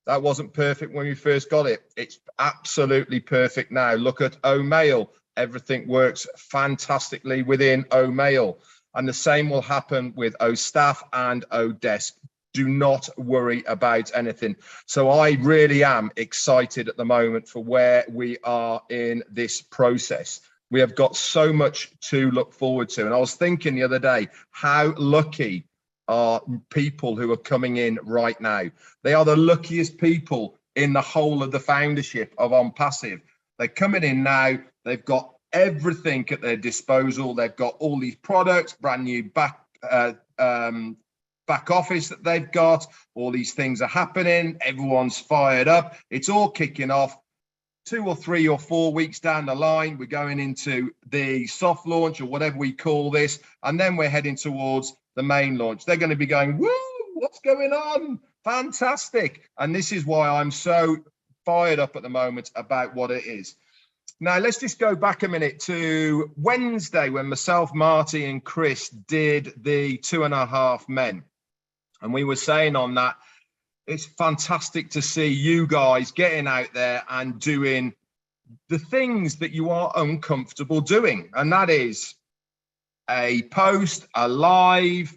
That wasn't perfect when we first got it. It's absolutely perfect now. Look at O Mail. Everything works fantastically within O Mail. And the same will happen with O Staff and O Desk. Do not worry about anything. So I really am excited at the moment for where we are in this process. We have got so much to look forward to. And I was thinking the other day, how lucky are people who are coming in right now. They are the luckiest people in the whole of the foundership of On Passive. They're coming in now. They've got everything at their disposal. They've got all these products, brand new back office that they've got. All these things are happening. Everyone's fired up. It's all kicking off. 2 or 3 or 4 weeks down the line, we're going into the soft launch or whatever we call this, and then we're heading towards the main launch. They're going to be going, woo, what's going on? Fantastic. And this is why I'm so fired up at the moment about what it is. Now, let's just go back a minute to Wednesday when myself, Marty, and Chris did the 2.5 Men. And we were saying on that, it's fantastic to see you guys getting out there and doing the things that you are uncomfortable doing. And that is a post, a live,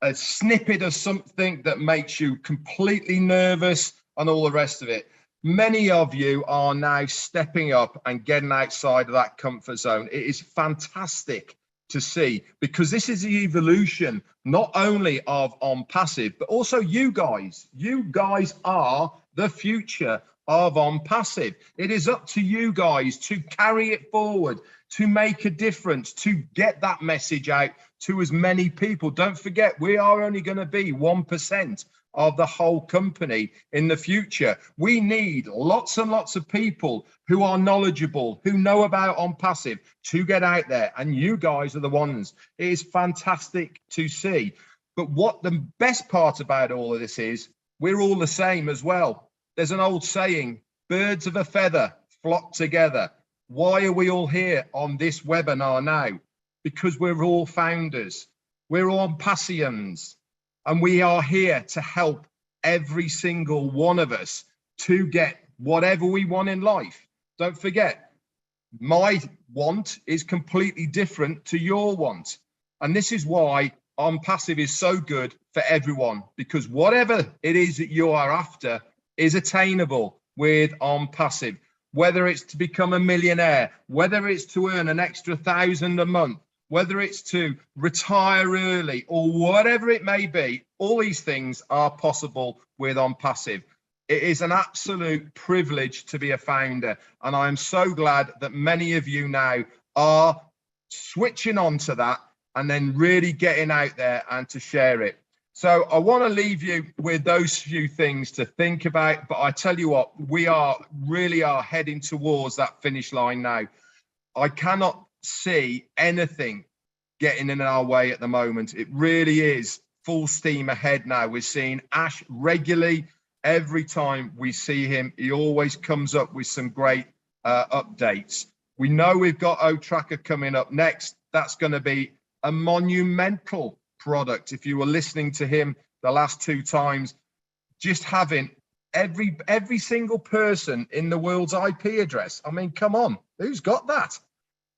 a snippet of something that makes you completely nervous and all the rest of it. Many of you are now stepping up and getting outside of that comfort zone. It is fantastic to see, because this is the evolution not only of On Passive, but also you guys. You guys are the future of On Passive. It is up to you guys to carry it forward, to make a difference, to get that message out to as many people. Don't forget, we are only going to be 1% of the whole company in the future. We need lots and lots of people who are knowledgeable, who know about On Passive, to get out there. And you guys are the ones. It is fantastic to see. But what the best part about all of this is, we're all the same as well. There's an old saying, birds of a feather flock together. Why are we all here on this webinar now? Because we're all founders. We're all Passians. And we are here to help every single one of us to get whatever we want in life. Don't forget, my want is completely different to your want. And this is why On Passive is so good for everyone, because whatever it is that you are after is attainable with On Passive. Whether it's to become a millionaire, whether it's to earn an extra 1,000 a month, whether it's to retire early, or whatever it may be, all these things are possible with On Passive. It is an absolute privilege to be a founder, and I am so glad that many of you now are switching on to that and then really getting out there and to share it. So I want to leave you with those few things to think about, but I tell you what, we really are heading towards that finish line now. I cannot see anything getting in our way at the moment. It really is full steam ahead now. We're seeing Ash regularly. Every time we see him, he always comes up with some great updates. We know we've got O-Tracker coming up next. That's going to be a monumental product. If you were listening to him the last 2 times, just having every single person in the world's IP address. I mean, come on, who's got that?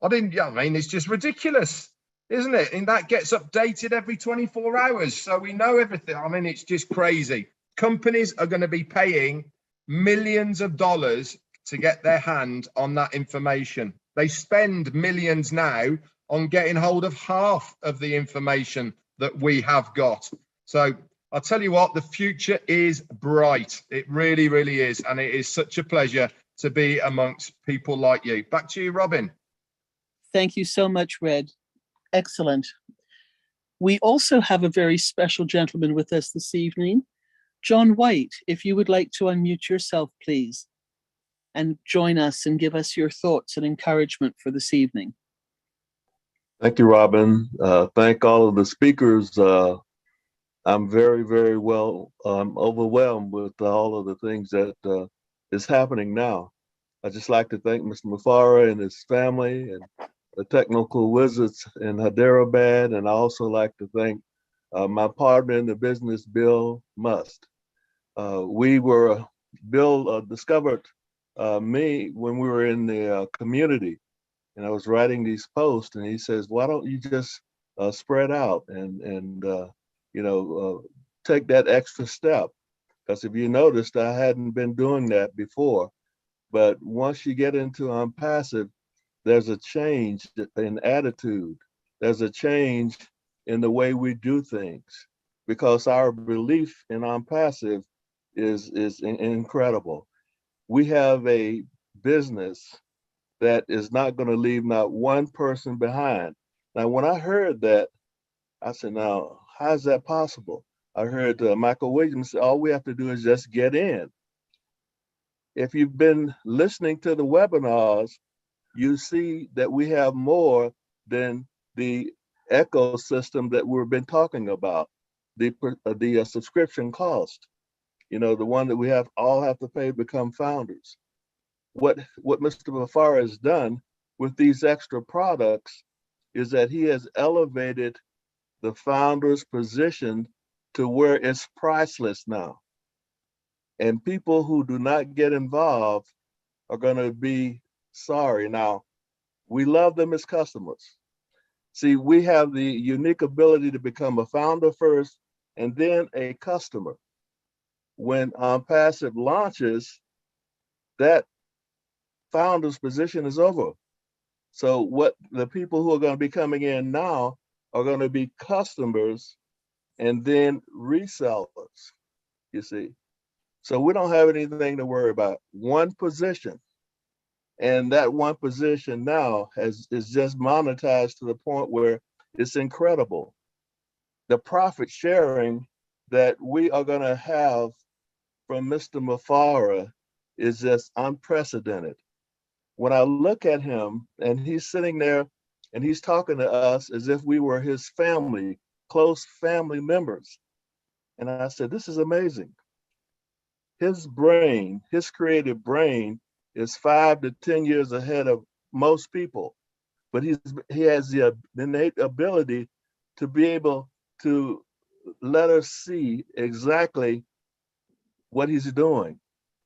I mean, it's just ridiculous, isn't it? And that gets updated every 24 hours. So we know everything. I mean, it's just crazy. Companies are going to be paying millions of dollars to get their hand on that information. They spend millions now on getting hold of half of the information that we have got. So I'll tell you what, the future is bright. It really, really is. And it is such a pleasure to be amongst people like you. Back to you, Robin. Thank you so much, Red. Excellent. We also have a very special gentleman with us this evening. John White, if you would like to unmute yourself, please, and join us and give us your thoughts and encouragement for this evening. Thank you, Robin. Thank all of the speakers. I'm very, very well overwhelmed with all of the things that is happening now. I'd just like to thank Mr. Mufara and his family and the technical wizards in Hyderabad. And I also like to thank my partner in the business, Bill Must. Bill discovered me when we were in the community, and I was writing these posts, and he says, why don't you just spread out and take that extra step? Because if you noticed, I hadn't been doing that before. But once you get into passive, there's a change in attitude. There's a change in the way we do things, because our belief in passive is incredible. We have a business that is not going to leave not one person behind. Now, when I heard that, I said, now, how is that possible? I heard Michael Williams say, all we have to do is just get in. If you've been listening to the webinars, you see that we have more than the ecosystem that we've been talking about, the subscription cost, the one that we all have to pay to become founders. What Mr. Mufara has done with these extra products is that he has elevated the founder's position to where it's priceless now. And people who do not get involved are going to be sorry. Now, we love them as customers. See, we have the unique ability to become a founder first and then a customer. When Passive launches, that founder's position is over. So what the people who are going to be coming in now are going to be customers and then resellers, you see. So we don't have anything to worry about. One position. And that one position now is just monetized to the point where it's incredible. The profit sharing that we are going to have from Mr. Mufara is just unprecedented. When I look at him and he's sitting there and he's talking to us as if we were his family, close family members. And I said, this is amazing. His brain, his creative brain is 5 to 10 years ahead of most people, but he has the innate ability to be able to let us see exactly what he's doing.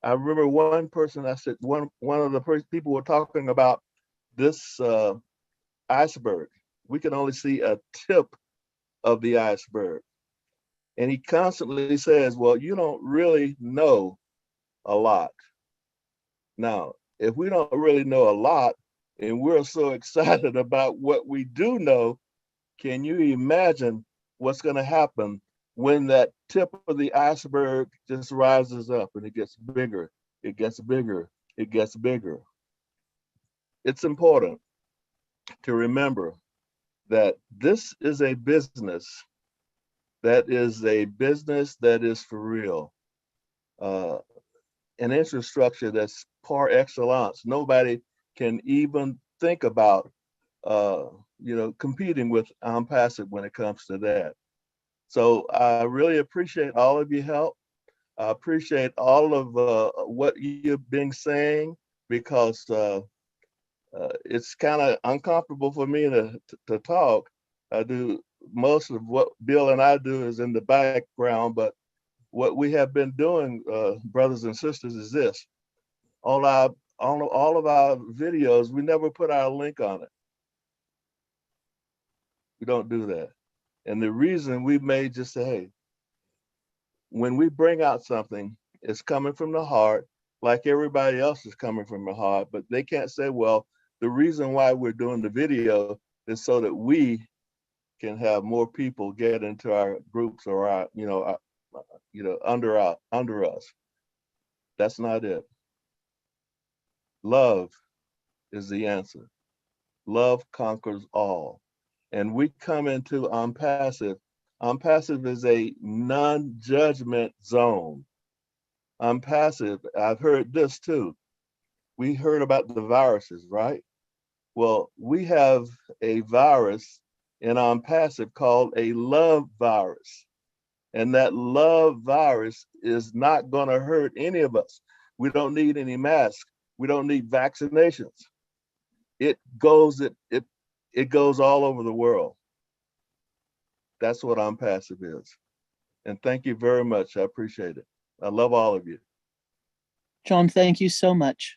I remember one person, I said, one of the people were talking about this iceberg. We can only see a tip of the iceberg. And he constantly says, well, you don't really know a lot. Now, if we don't really know a lot and we're so excited about what we do know, can you imagine what's going to happen when that tip of the iceberg just rises up and it gets bigger, it gets bigger, it gets bigger? It's important to remember that this is a business that is for real. An infrastructure that's par excellence. Nobody can even think about, competing with Passive when it comes to that. So I really appreciate all of your help. I appreciate all of what you've been saying, because it's kind of uncomfortable for me to talk. I do most of what Bill and I do is in the background, but what we have been doing, brothers and sisters, is this. All of our videos, we never put our link on it. We don't do that. And the reason we made just say, hey, when we bring out something, it's coming from the heart, like everybody else is coming from the heart, but they can't say, well, the reason why we're doing the video is so that we can have more people get into our groups or our under us. That's not it. Love is the answer. Love conquers all. And we come into unpassive. Unpassive is a non-judgment zone. Unpassive, I've heard this too. We heard about the viruses, right? Well, we have a virus in unpassive called a love virus. And that love virus is not going to hurt any of us. We don't need any masks. We don't need vaccinations. It goes all over the world. That's what unpassive is. And thank you very much. I appreciate it. I love all of you. John, thank you so much.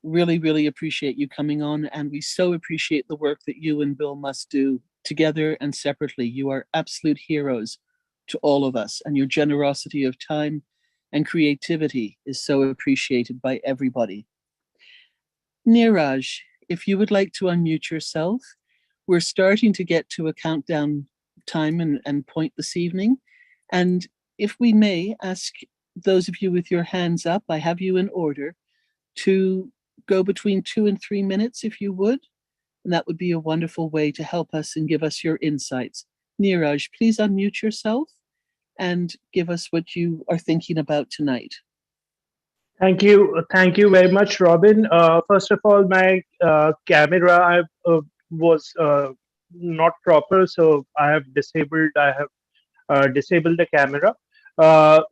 Really, really appreciate you coming on, and we so appreciate the work that you and Bill must do together and separately. You are absolute heroes to all of us, and your generosity of time and creativity is so appreciated by everybody. Neeraj, if you would like to unmute yourself, we're starting to get to a countdown time and point this evening. And if we may ask those of you with your hands up, I have you in order, to go between 2 and 3 minutes, if you would. And that would be a wonderful way to help us and give us your insights. Neeraj, please unmute yourself and give us what you are thinking about tonight. Thank you. Thank you very much, Robin. First of all, my camera was not proper, so I have disabled the camera.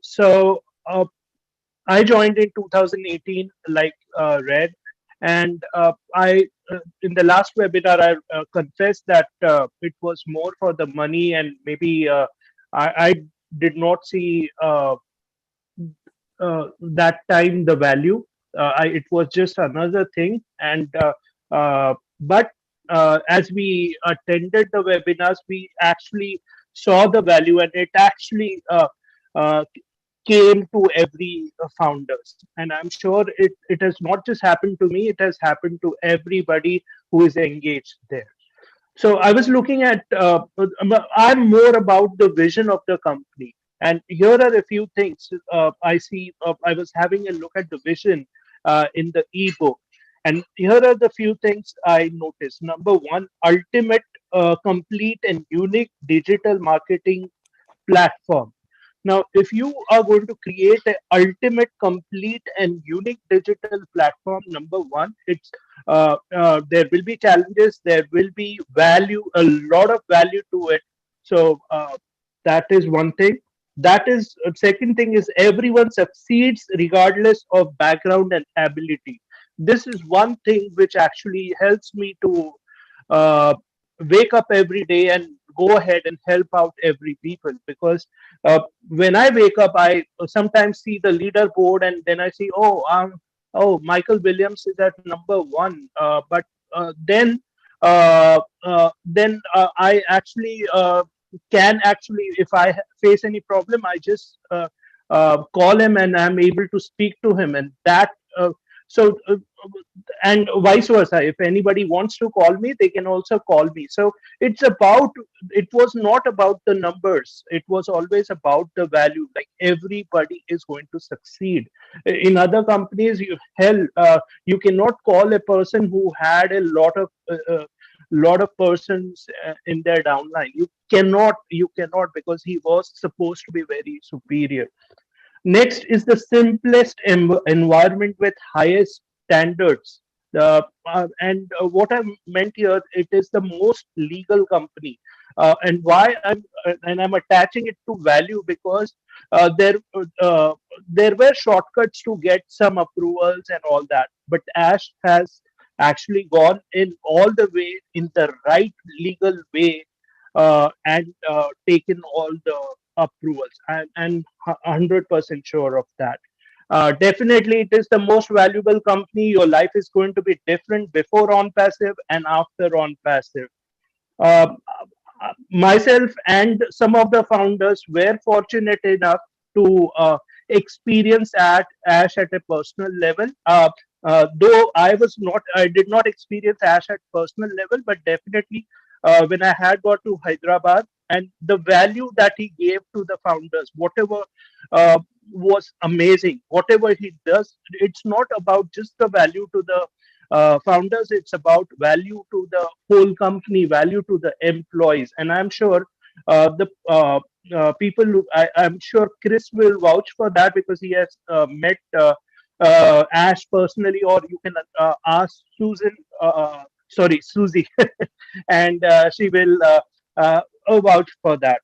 So I joined in 2018, like Red, and I in the last webinar I confessed that it was more for the money, and maybe I did not see that time the value. It was just another thing, and but as we attended the webinars, we actually saw the value, and it actually uh, came to every founders. And I'm sure it has not just happened to me, it has happened to everybody who is engaged there. So I was looking at, I'm more about the vision of the company. And here are a few things I see. I was having a look at the vision in the ebook. And here are the few things I noticed. Number one, ultimate, complete, and unique digital marketing platform. Now, if you are going to create an ultimate, complete, and unique digital platform, number one, it's there will be challenges, there will be value, a lot of value to it. So that is one thing. That is second thing is everyone succeeds regardless of background and ability. This is one thing which actually helps me to uh, wake up every day and go ahead and help out every people, because when I wake up, I sometimes see the leaderboard and then I see, oh, Michael Williams is at number one. But I actually can actually, if I face any problem, I just call him and I'm able to speak to him, and that. So and vice versa, if anybody wants to call me, they can also call me. So it was not about the numbers, it was always about the value. Like, everybody is going to succeed. In other companies, you cannot call a person who had a lot of persons in their downline. You cannot, because he was supposed to be very superior. Next is the simplest environment with highest standards. What I meant here, it is the most legal company. And why I'm attaching it to value, because there were shortcuts to get some approvals and all that, but Ash has actually gone in all the way in the right legal way, and taken all the approvals. I'm 100% sure of that. Definitely, it is the most valuable company. Your life is going to be different before on passive and after on passive. Uh, Myself and some of the founders were fortunate enough to experience at Ash at a personal level. Though I did not experience Ash at personal level, but definitely when I had got to Hyderabad, and the value that he gave to the founders, whatever was amazing. Whatever he does, it's not about just the value to the founders, it's about value to the whole company, value to the employees. And I'm sure the people who I'm sure Chris will vouch for that, because he has met Ash personally, or you can ask Susan, sorry, Susie, and she will vouch for that.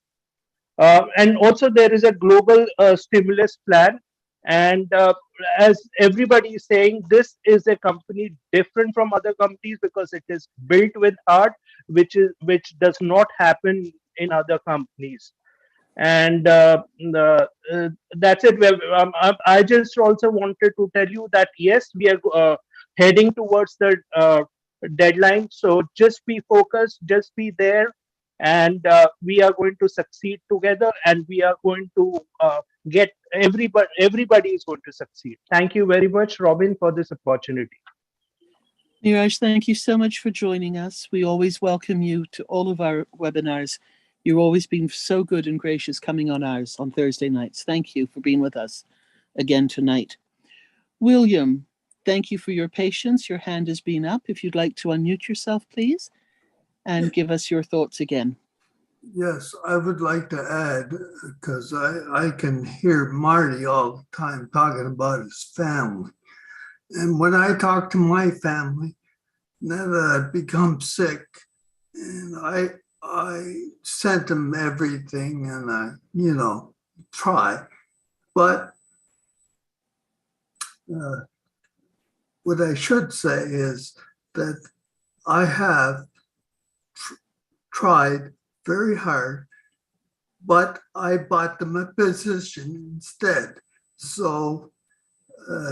And also, there is a global stimulus plan. And as everybody is saying, this is a company different from other companies because it is built with heart, which does not happen in other companies. And that's it. I just also wanted to tell you that yes, we are heading towards the deadline. So just be focused, just be there, and we are going to succeed together, and we are going to get everybody is going to succeed. Thank you very much, Robin, for this opportunity. Neeraj, thank you so much for joining us. We always welcome you to all of our webinars. You've always been so good and gracious coming on ours on Thursday nights. Thank you for being with us again tonight. William, thank you for your patience. Your hand has been up. If you'd like to unmute yourself, please, and give us your thoughts again. Yes, I would like to add, because I can hear Marty all the time talking about his family. And when I talk to my family, now that I've become sick, and I sent them everything, and I, try. But what I should say is that I have tried very hard, but I bought them a position instead. So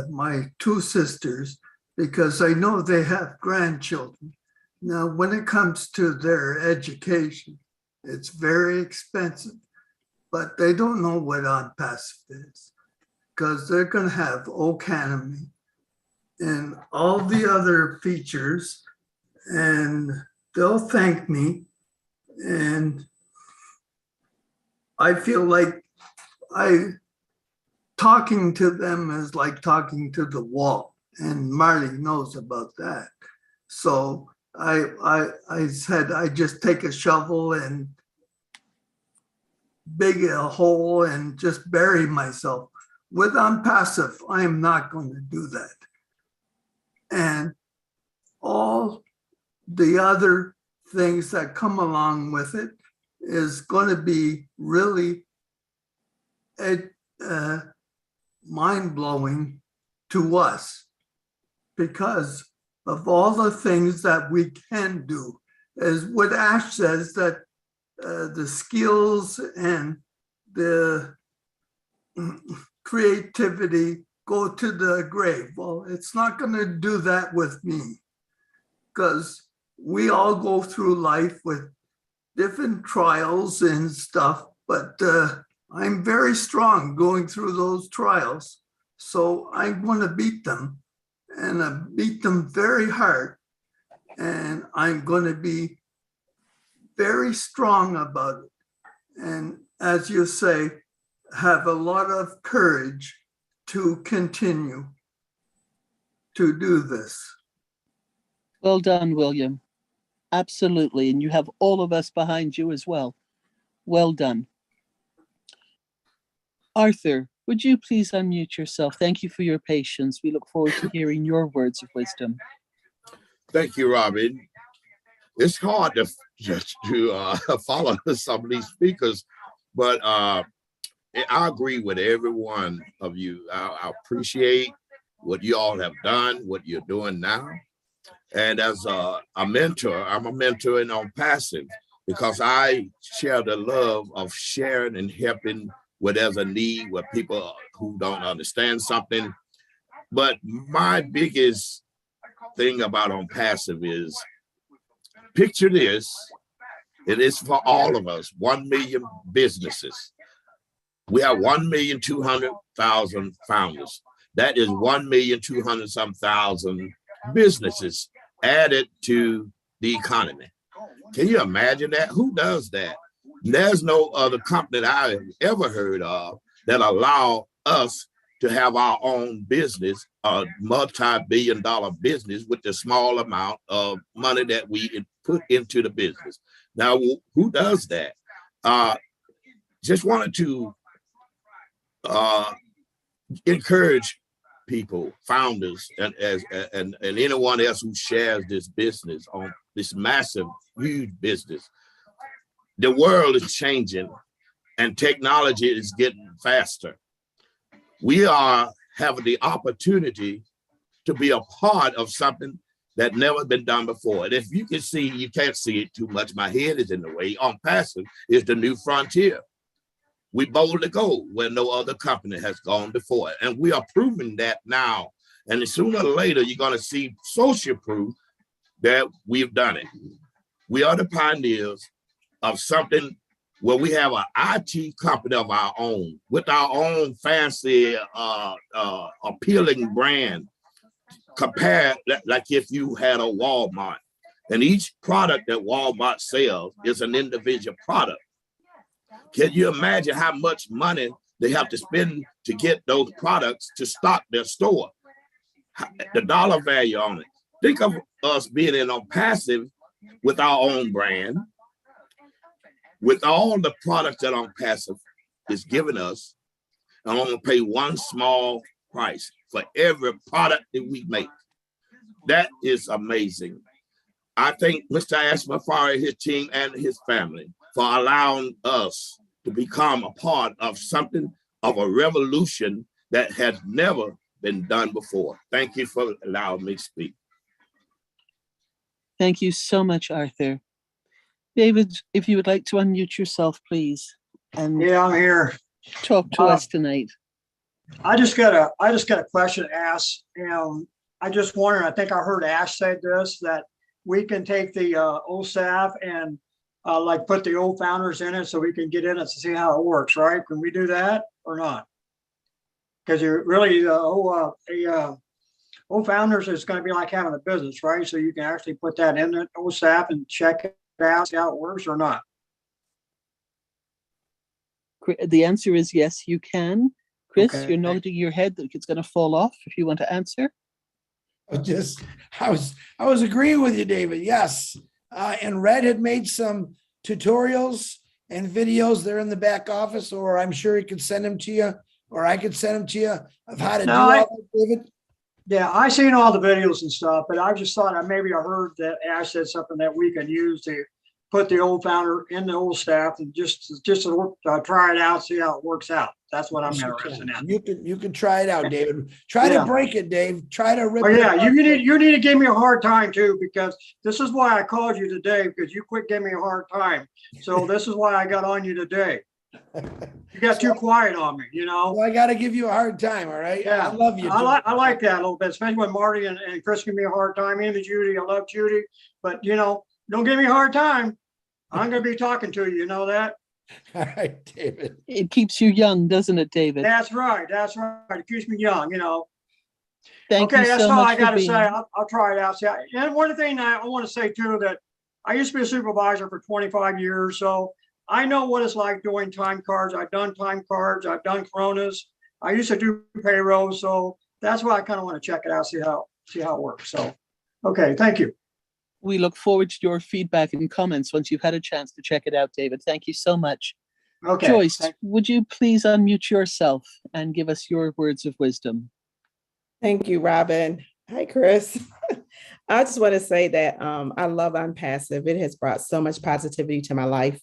my two sisters, because I know they have grandchildren. Now, when it comes to their education, it's very expensive, but they don't know what on-passive is, because they're going to have Ocanemy and all the other features, and they'll thank me. And I feel like talking to them is like talking to the wall, and Marty knows about that. So I said I just take a shovel and dig a hole and just bury myself. With on-passive, I am not going to do that. And all the other things that come along with it is going to be really mind-blowing to us, because of all the things that we can do. As what Ash says, that the skills and the creativity go to the grave. Well, it's not going to do that with me, because we all go through life with different trials and stuff, but I'm very strong going through those trials. So I'm going to beat them, and I beat them very hard. And I'm going to be very strong about it. And as you say, have a lot of courage to continue to do this. Well done, William. Absolutely. And you have all of us behind you as well. Well done. Arthur, would you please unmute yourself? Thank you for your patience. We look forward to hearing your words of wisdom. Thank you, Robin. It's hard to just to follow some of these speakers, but I agree with every one of you. I appreciate what you all have done, what you're doing now. And as a mentor, I'm a mentor in on passive, because I share the love of sharing and helping where there's a need, where people who don't understand something. But my biggest thing about on passive is, picture this, it is for all of us, 1 million businesses. We have 1,200,000 founders. That is 1,200,000 businesses added to the economy. Can you imagine that? Who does that? There's no other company that I've ever heard of that allow us to have our own business, a multi-billion-dollar business with the small amount of money that we put into the business. Now, who does that? Just wanted to encourage people, founders, and anyone else who shares this business on this massive, huge business. The world is changing and technology is getting faster. We are having the opportunity to be a part of something that never been done before. And if you can see, you can't see it too much. My head is in the way. On Passive is the new frontier. We boldly go where no other company has gone before. And we are proving that now. And sooner or later, you're going to see social proof that we've done it. We are the pioneers of something where we have an IT company of our own with our own fancy, appealing brand, compared like if you had a Walmart. And each product that Walmart sells is an individual product. Can you imagine how much money they have to spend to get those products to stock their store? The dollar value on it. Think of us being in on Passive with our own brand, with all the products that On Passive is giving us, and I'm gonna pay one small price for every product that we make. That is amazing. I thank Mr. Ashmafari, his team, and his family for allowing us to become a part of something of a revolution that has never been done before. Thank you for allowing me to speak. Thank you so much, Arthur. David, if you would like to unmute yourself, please, and Yeah, I'm here. talk to us tonight. I just got a question to ask. I just wondered, I think I heard Ash say this, that we can take the old staff and like put the old founders in it so we can get in it to see how it works, right? Can we do that or not? Because you're really the old founders is going to be like having a business, right? So you can actually put that in the old staff and check it out, see how it works or not. The answer is yes, you can. Chris, Okay. you're nodding your head that it's going to fall off if you want to answer. I was agreeing with you, David. Yes. And Red had made some tutorials and videos. They're in the back office, or I'm sure he could send them to you, or I could send them to you of how to do all that, David. Yeah, I seen all the videos and stuff, but I just thought I heard that Ash said something that we can use to put the old founder in the old staff and just to try it out, see how it works out. That's what I'm interested in. You can try it out, David. Try to break it, Dave. Try to rip it. Yeah, apart. you need to give me a hard time too, because this is why I called you today, because you quit giving me a hard time. So this is why I got on you today. You got too quiet on me, you know. Well, I got to give you a hard time, all right? Yeah, I love you. I like that a little bit, especially when Marty and Chris give me a hard time. And Judy, I love Judy, but you know, don't give me a hard time. I'm going to be talking to you. You know that. All right, David. It keeps you young, doesn't it, David? That's right. That's right. It keeps me young, you know. Thank you so much. Okay, that's all I got to say. I'll try it out. See, and one thing I want to say too, that I used to be a supervisor for 25 years, so I know what it's like doing time cards. I've done time cards. I've done Coronas. I used to do payroll, so that's why I kind of want to check it out, see how it works. So, okay, thank you. We look forward to your feedback and comments once you've had a chance to check it out, David. Thank you so much. Okay. Joyce, would you please unmute yourself and give us your words of wisdom? Thank you, Robin. Hi, Chris. I just want to say that I love On Passive. It has brought so much positivity to my life,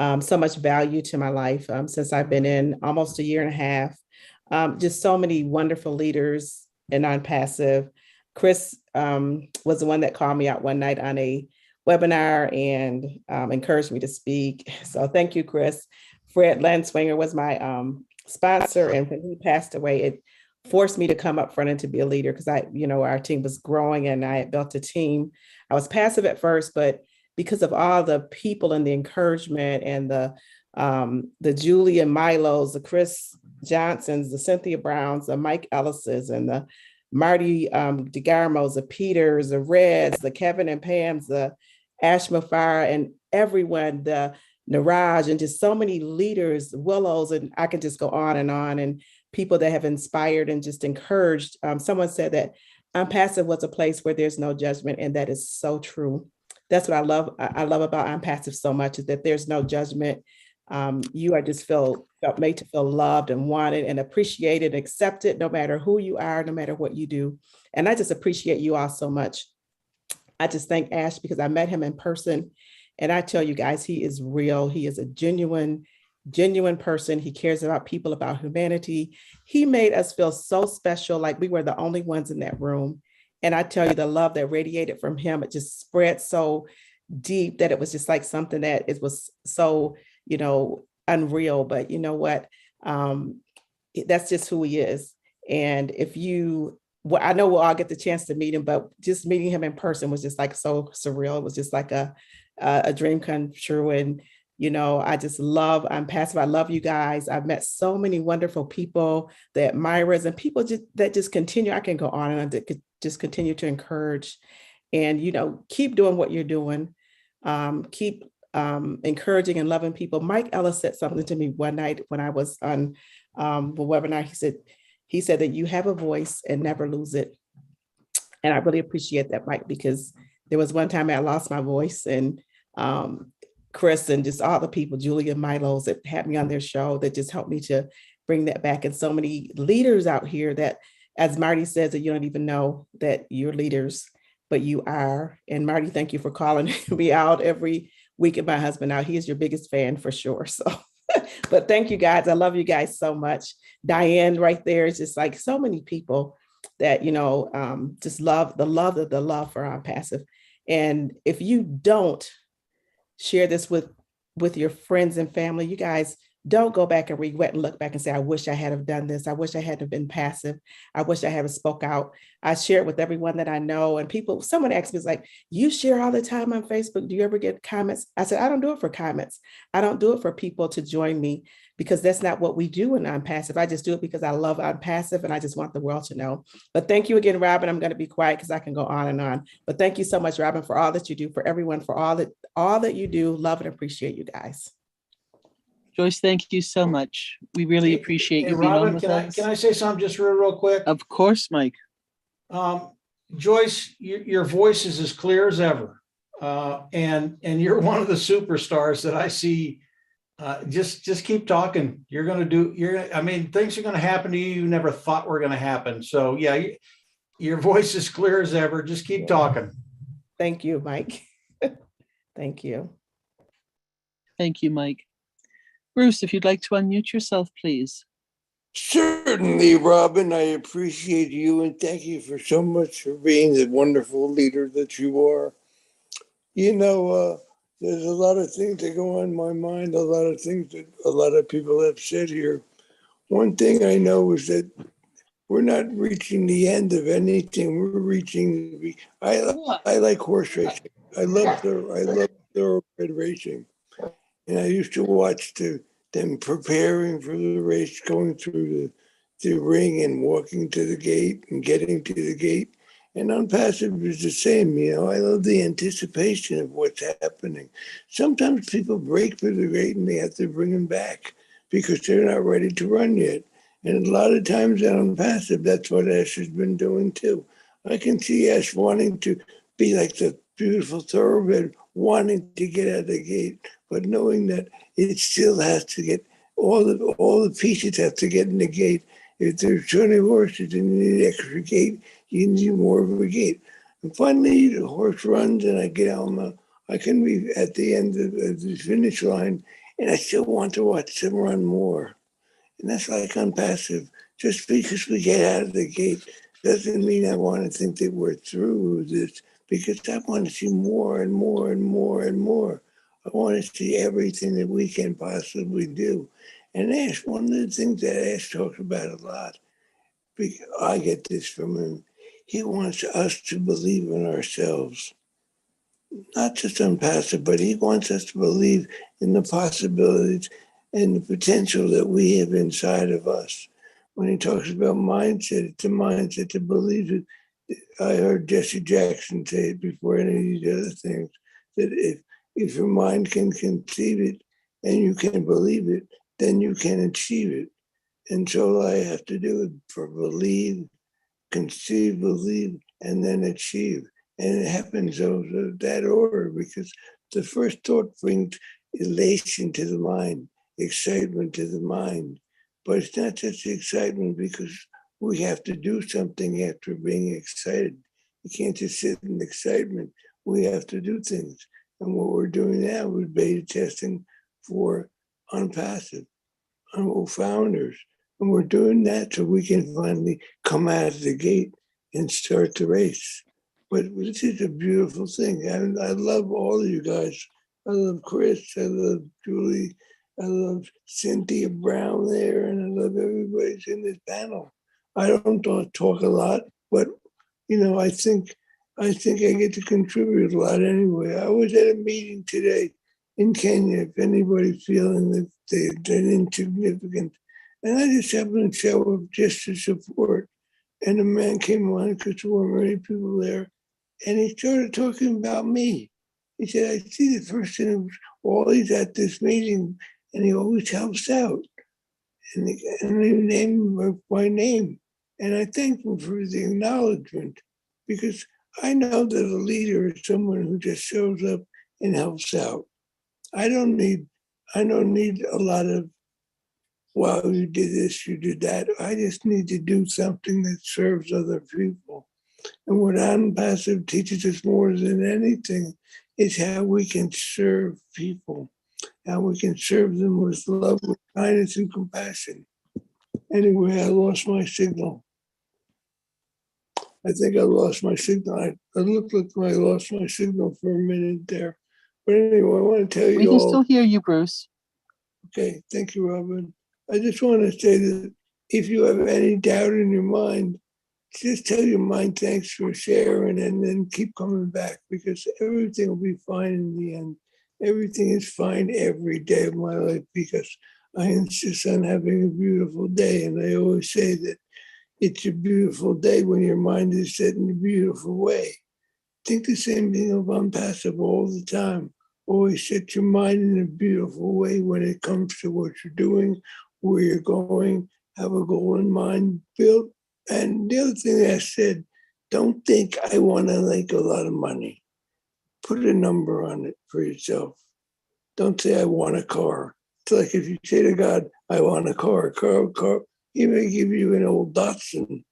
so much value to my life since I've been in almost a year and a half. Just so many wonderful leaders in On Passive. Chris was the one that called me out one night on a webinar and encouraged me to speak. So thank you, Chris. Fred Lanswinger was my sponsor, and when he passed away, it forced me to come up front and to be a leader because our team was growing and I had built a team. I was passive at first, but because of all the people and the encouragement and the Julie and Milos, the Chris Johnsons, the Cynthia Browns, the Mike Ellis's, and the Marty DeGarmos, the Peters, the Reds, the Kevin and Pams, the Ash Mafara, and everyone, the Niraj, and just so many leaders, Willows, and I can just go on, and people that have inspired and just encouraged. Someone said that Unpassive was a place where there's no judgment, and that is so true. That's what I love. I love about Unpassive so much, is that there's no judgment. You are just felt made to feel loved and wanted and appreciated, accepted, no matter who you are, no matter what you do. And I just appreciate you all so much. I just thank Ash because I met him in person. And I tell you guys, he is real. He is a genuine person. He cares about people, about humanity. He made us feel so special, like we were the only ones in that room. And I tell you, the love that radiated from him, it just spread so deep that it was just like something that it was so, unreal. But you know what? That's just who he is. And I know we'll all get the chance to meet him, but just meeting him in person was just like so surreal. It was just like a dream come true. And, I just love Unpassive. I love you guys. I've met so many wonderful people, the admirers, and people that just continue. I can go on and on to just continue to encourage and, keep doing what you're doing. Keep encouraging and loving people. Mike Ellis said something to me one night when I was on the webinar. He said that you have a voice and never lose it. And I really appreciate that, Mike, because there was one time I lost my voice, and Chris and just all the people, Julia and Milos, that had me on their show, that just helped me to bring that back. And so many leaders out here that, as Marty says, that you don't even know that you're leaders, but you are. And Marty, thank you for calling me out every week, and my husband out. He is your biggest fan for sure. So, but thank you guys. I love you guys so much. Diane right there is just like so many people that, just love the love for Unpassive. And if you don't share this with your friends and family, you guys don't go back and regret and look back and say, I wish I had have done this. I wish I had have been passive. I wish I had spoke out. I share it with everyone that I know. And someone asked me, it's like, you share all the time on Facebook. Do you ever get comments? I said, I don't do it for comments. I don't do it for people to join me, because that's not what we do in Unpassive. I just do it because I love Unpassive and I just want the world to know. But thank you again, Robin. I'm going to be quiet because I can go on and on. But thank you so much, Robin, for all that you do, for everyone, for all that you do. Love and appreciate you guys. Joyce, thank you so much. We really appreciate you being Robin, on with us. Can I say something just real quick? Of course, Mike. Joyce, your voice is as clear as ever. And you're one of the superstars that I see. Just keep talking. Things are going to happen to you never thought were going to happen. So yeah, your voice is clear as ever. Just keep talking. Thank you, Mike. Thank you. Thank you, Mike. Bruce, if you'd like to unmute yourself, please. Certainly, Robin. I appreciate you and thank you for so much for being the wonderful leader that you are. There's a lot of things that go on in my mind, a lot of things that a lot of people have said here. One thing I know is that we're not reaching the end of anything. We're reaching. I like horse racing. I love thoroughbred racing, and I used to watch them preparing for the race, going through the ring and walking to the gate and getting to the gate. And Unpassive is the same, I love the anticipation of what's happening. Sometimes people break through the gate and they have to bring them back because they're not ready to run yet. And a lot of times on Unpassive, that's what Ash has been doing too. I can see Ash wanting to be like the beautiful thoroughbred, wanting to get out of the gate, but knowing that it still has to get, all the pieces have to get in the gate. If there's 20 horses and you need an extra gate, you need more of a gate. And finally, the horse runs and I get out. I can be at the end of the finish line and I still want to watch them run more. And that's like Unpassive. Just because we get out of the gate doesn't mean I want to think that we're through with this, because I want to see more and more and more and more. I want to see everything that we can possibly do. And Ash, one of the things that Ash talks about a lot, I get this from him, he wants us to believe in ourselves. Not just Unpassive, but he wants us to believe in the possibilities and the potential that we have inside of us. When he talks about mindset, it's a mindset to believe it. I heard Jesse Jackson say it before any of these other things, that if your mind can conceive it, and you can believe it, then you can achieve it. And so all I have to do is believe, conceive, believe, and then achieve. And it happens of that order, because the first thought brings elation to the mind, excitement to the mind. But it's not just excitement, because we have to do something after being excited. You can't just sit in excitement. We have to do things. And what we're doing now is beta testing for unpassive, founders. And we're doing that so we can finally come out of the gate and start the race. But this is a beautiful thing. I love all of you guys. I love Chris. I love Julie. I love Cynthia Brown there. And I love everybody who's in this panel. I don't talk a lot, but I think I get to contribute a lot anyway. I was at a meeting today in Kenya, if anybody's feeling that they're insignificant. And I just happened to show up just to support. And a man came on, because there weren't many people there, and he started talking about me. He said, I see the person who's always at this meeting, and he always helps out. And he named my name. And I thank him for the acknowledgement, because I know that a leader is someone who just shows up and helps out. I don't need a lot of, well, you did this, you did that. I just need to do something that serves other people. And what Unpassive teaches us more than anything is how we can serve people, how we can serve them with love, with kindness, and compassion. Anyway, I lost my signal. I think I lost my signal. I looked like I lost my signal for a minute there. But anyway, I want to tell you We can all. still hear you, Bruce. Okay, thank you, Robin. I just want to say that if you have any doubt in your mind, just tell your mind thanks for sharing, and then keep coming back, because everything will be fine in the end. Everything is fine every day of my life, because I insist on having a beautiful day. And I always say that it's a beautiful day when your mind is set in a beautiful way. Think the same thing of Unpassive all the time. Always set your mind in a beautiful way when it comes to what you're doing, where you're going, have a goal in mind, build. And the other thing I said, don't think I want to make a lot of money. Put a number on it for yourself. Don't say I want a car. It's like if you say to God, I want a car, he may give you an old Datsun.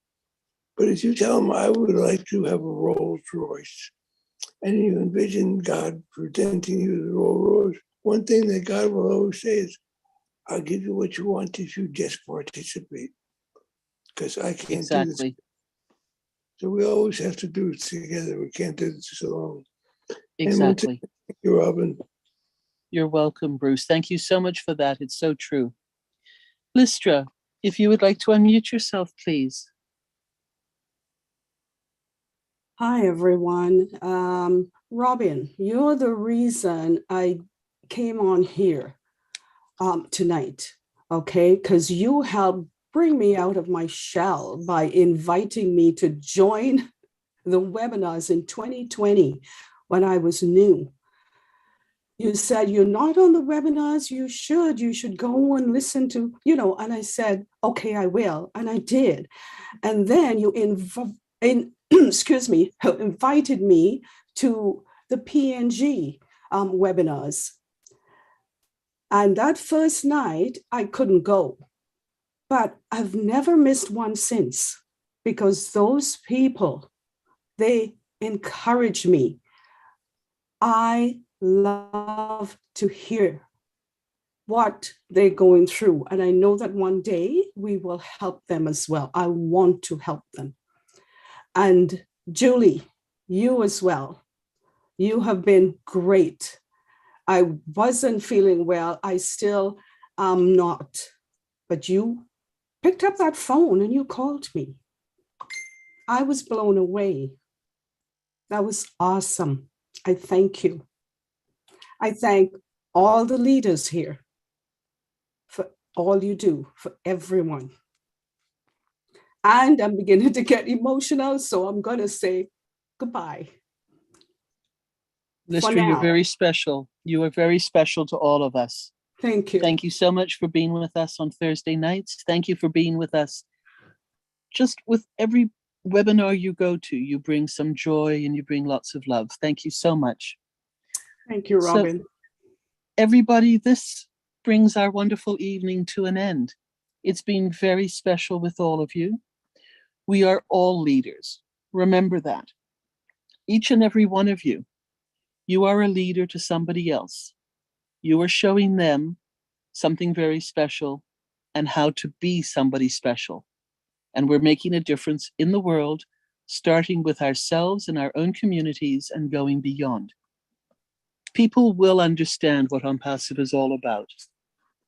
But if you tell him, I would like to have a Rolls Royce, and you envision God presenting you the Rolls Royce, one thing that God will always say is, I'll give you what you want if you just participate, because I can't do this. So we always have to do it together. We can't do this alone. Exactly. Thank you, Robin. You're welcome, Bruce. Thank you so much for that. It's so true. Listra, if you would like to unmute yourself, please. Hi, everyone. Robin, you're the reason I came on here tonight, okay? Because you helped bring me out of my shell by inviting me to join the webinars in 2020 when I was new. You said, you're not on the webinars, you should go and listen to, and I said, okay, I will, and I did. And then you excuse me, invited me to the PNG webinars. And that first night, I couldn't go, but I've never missed one since, because those people, they encourage me. I love to hear what they're going through. And I know that one day we will help them as well. I want to help them. And Julie, you as well. You have been great. I wasn't feeling well. I still am not. But you picked up that phone and you called me. I was blown away. That was awesome. I thank you. I thank all the leaders here for all you do for everyone. And I'm beginning to get emotional, so I'm going to say goodbye. Listra, you're very special. You are very special to all of us. Thank you. Thank you so much for being with us on Thursday nights. Thank you for being with us. Just with every webinar you go to, you bring some joy and you bring lots of love. Thank you so much. Thank you, Robin. So, everybody, this brings our wonderful evening to an end. It's been very special with all of you. We are all leaders. Remember that. Each and every one of you, you are a leader to somebody else. You are showing them something very special and how to be somebody special. And we're making a difference in the world, starting with ourselves and our own communities and going beyond. People will understand what Unpassive is all about.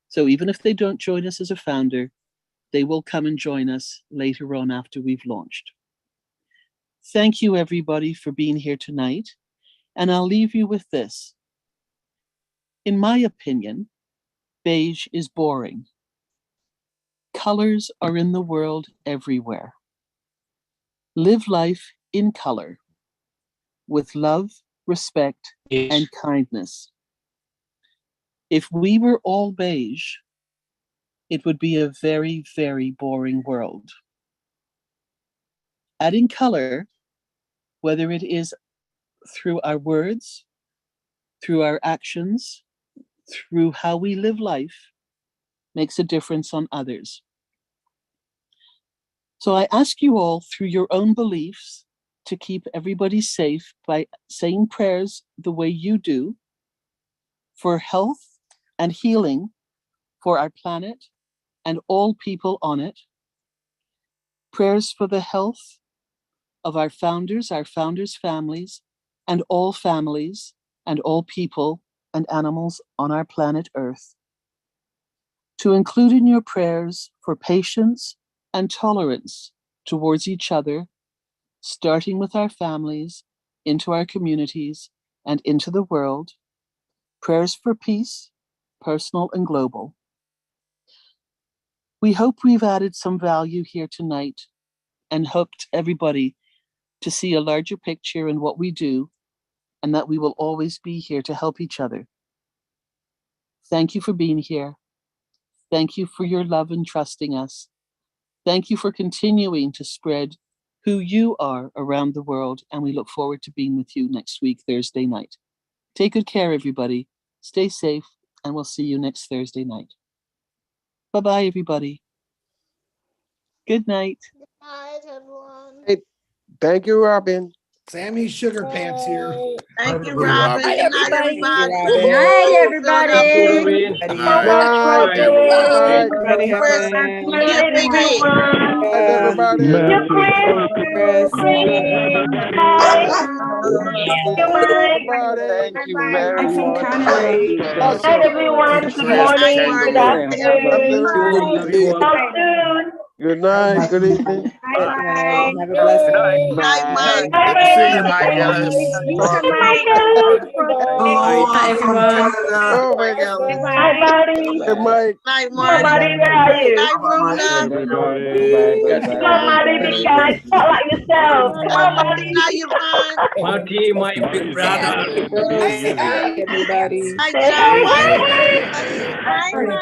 So even if they don't join us as a founder, they will come and join us later on after we've launched. Thank you, everybody, for being here tonight. And I'll leave you with this. In my opinion, beige is boring. Colors are in the world everywhere. Live life in color, with love, respect, and kindness. If we were all beige, it would be a very, very boring world. Adding color, whether it is through our words, through our actions, through how we live life, makes a difference on others. So I ask you all, through your own beliefs, to keep everybody safe by saying prayers the way you do for health and healing for our planet and all people on it. Prayers for the health of our founders' families, and all families and all people and animals on our planet Earth. To include in your prayers for patience and tolerance towards each other, starting with our families, into our communities, and into the world. Prayers for peace, personal and global. We hope we've added some value here tonight and helped everybody to see a larger picture in what we do, and that we will always be here to help each other. Thank you for being here. Thank you for your love and trusting us. Thank you for continuing to spread who you are around the world, and we look forward to being with you next week, Thursday night. Take good care, everybody. Stay safe, and we'll see you next Thursday night. Bye-bye, everybody. Good night. Hey, thank you, Robin. Sammy Sugar Pants here. Thank you, Robin. Robin. Night, Good night, everybody. everybody. Night, Good everybody. night. Night. Everybody. Night. Chris, give a big hit. Night, everybody. Everybody. Thank you very much. Awesome. Good Marty. Good night. Good evening. Have a blessed Good night, Mike. Good to see you, Mike Ellis. Aloha from Canada. Oh my God. Hey, Mike. Night, Marty. Night, Runa. Good night, Yvonne. Marty, my big brother. everybody. Night, John White. Everybody. Marty, Patrick.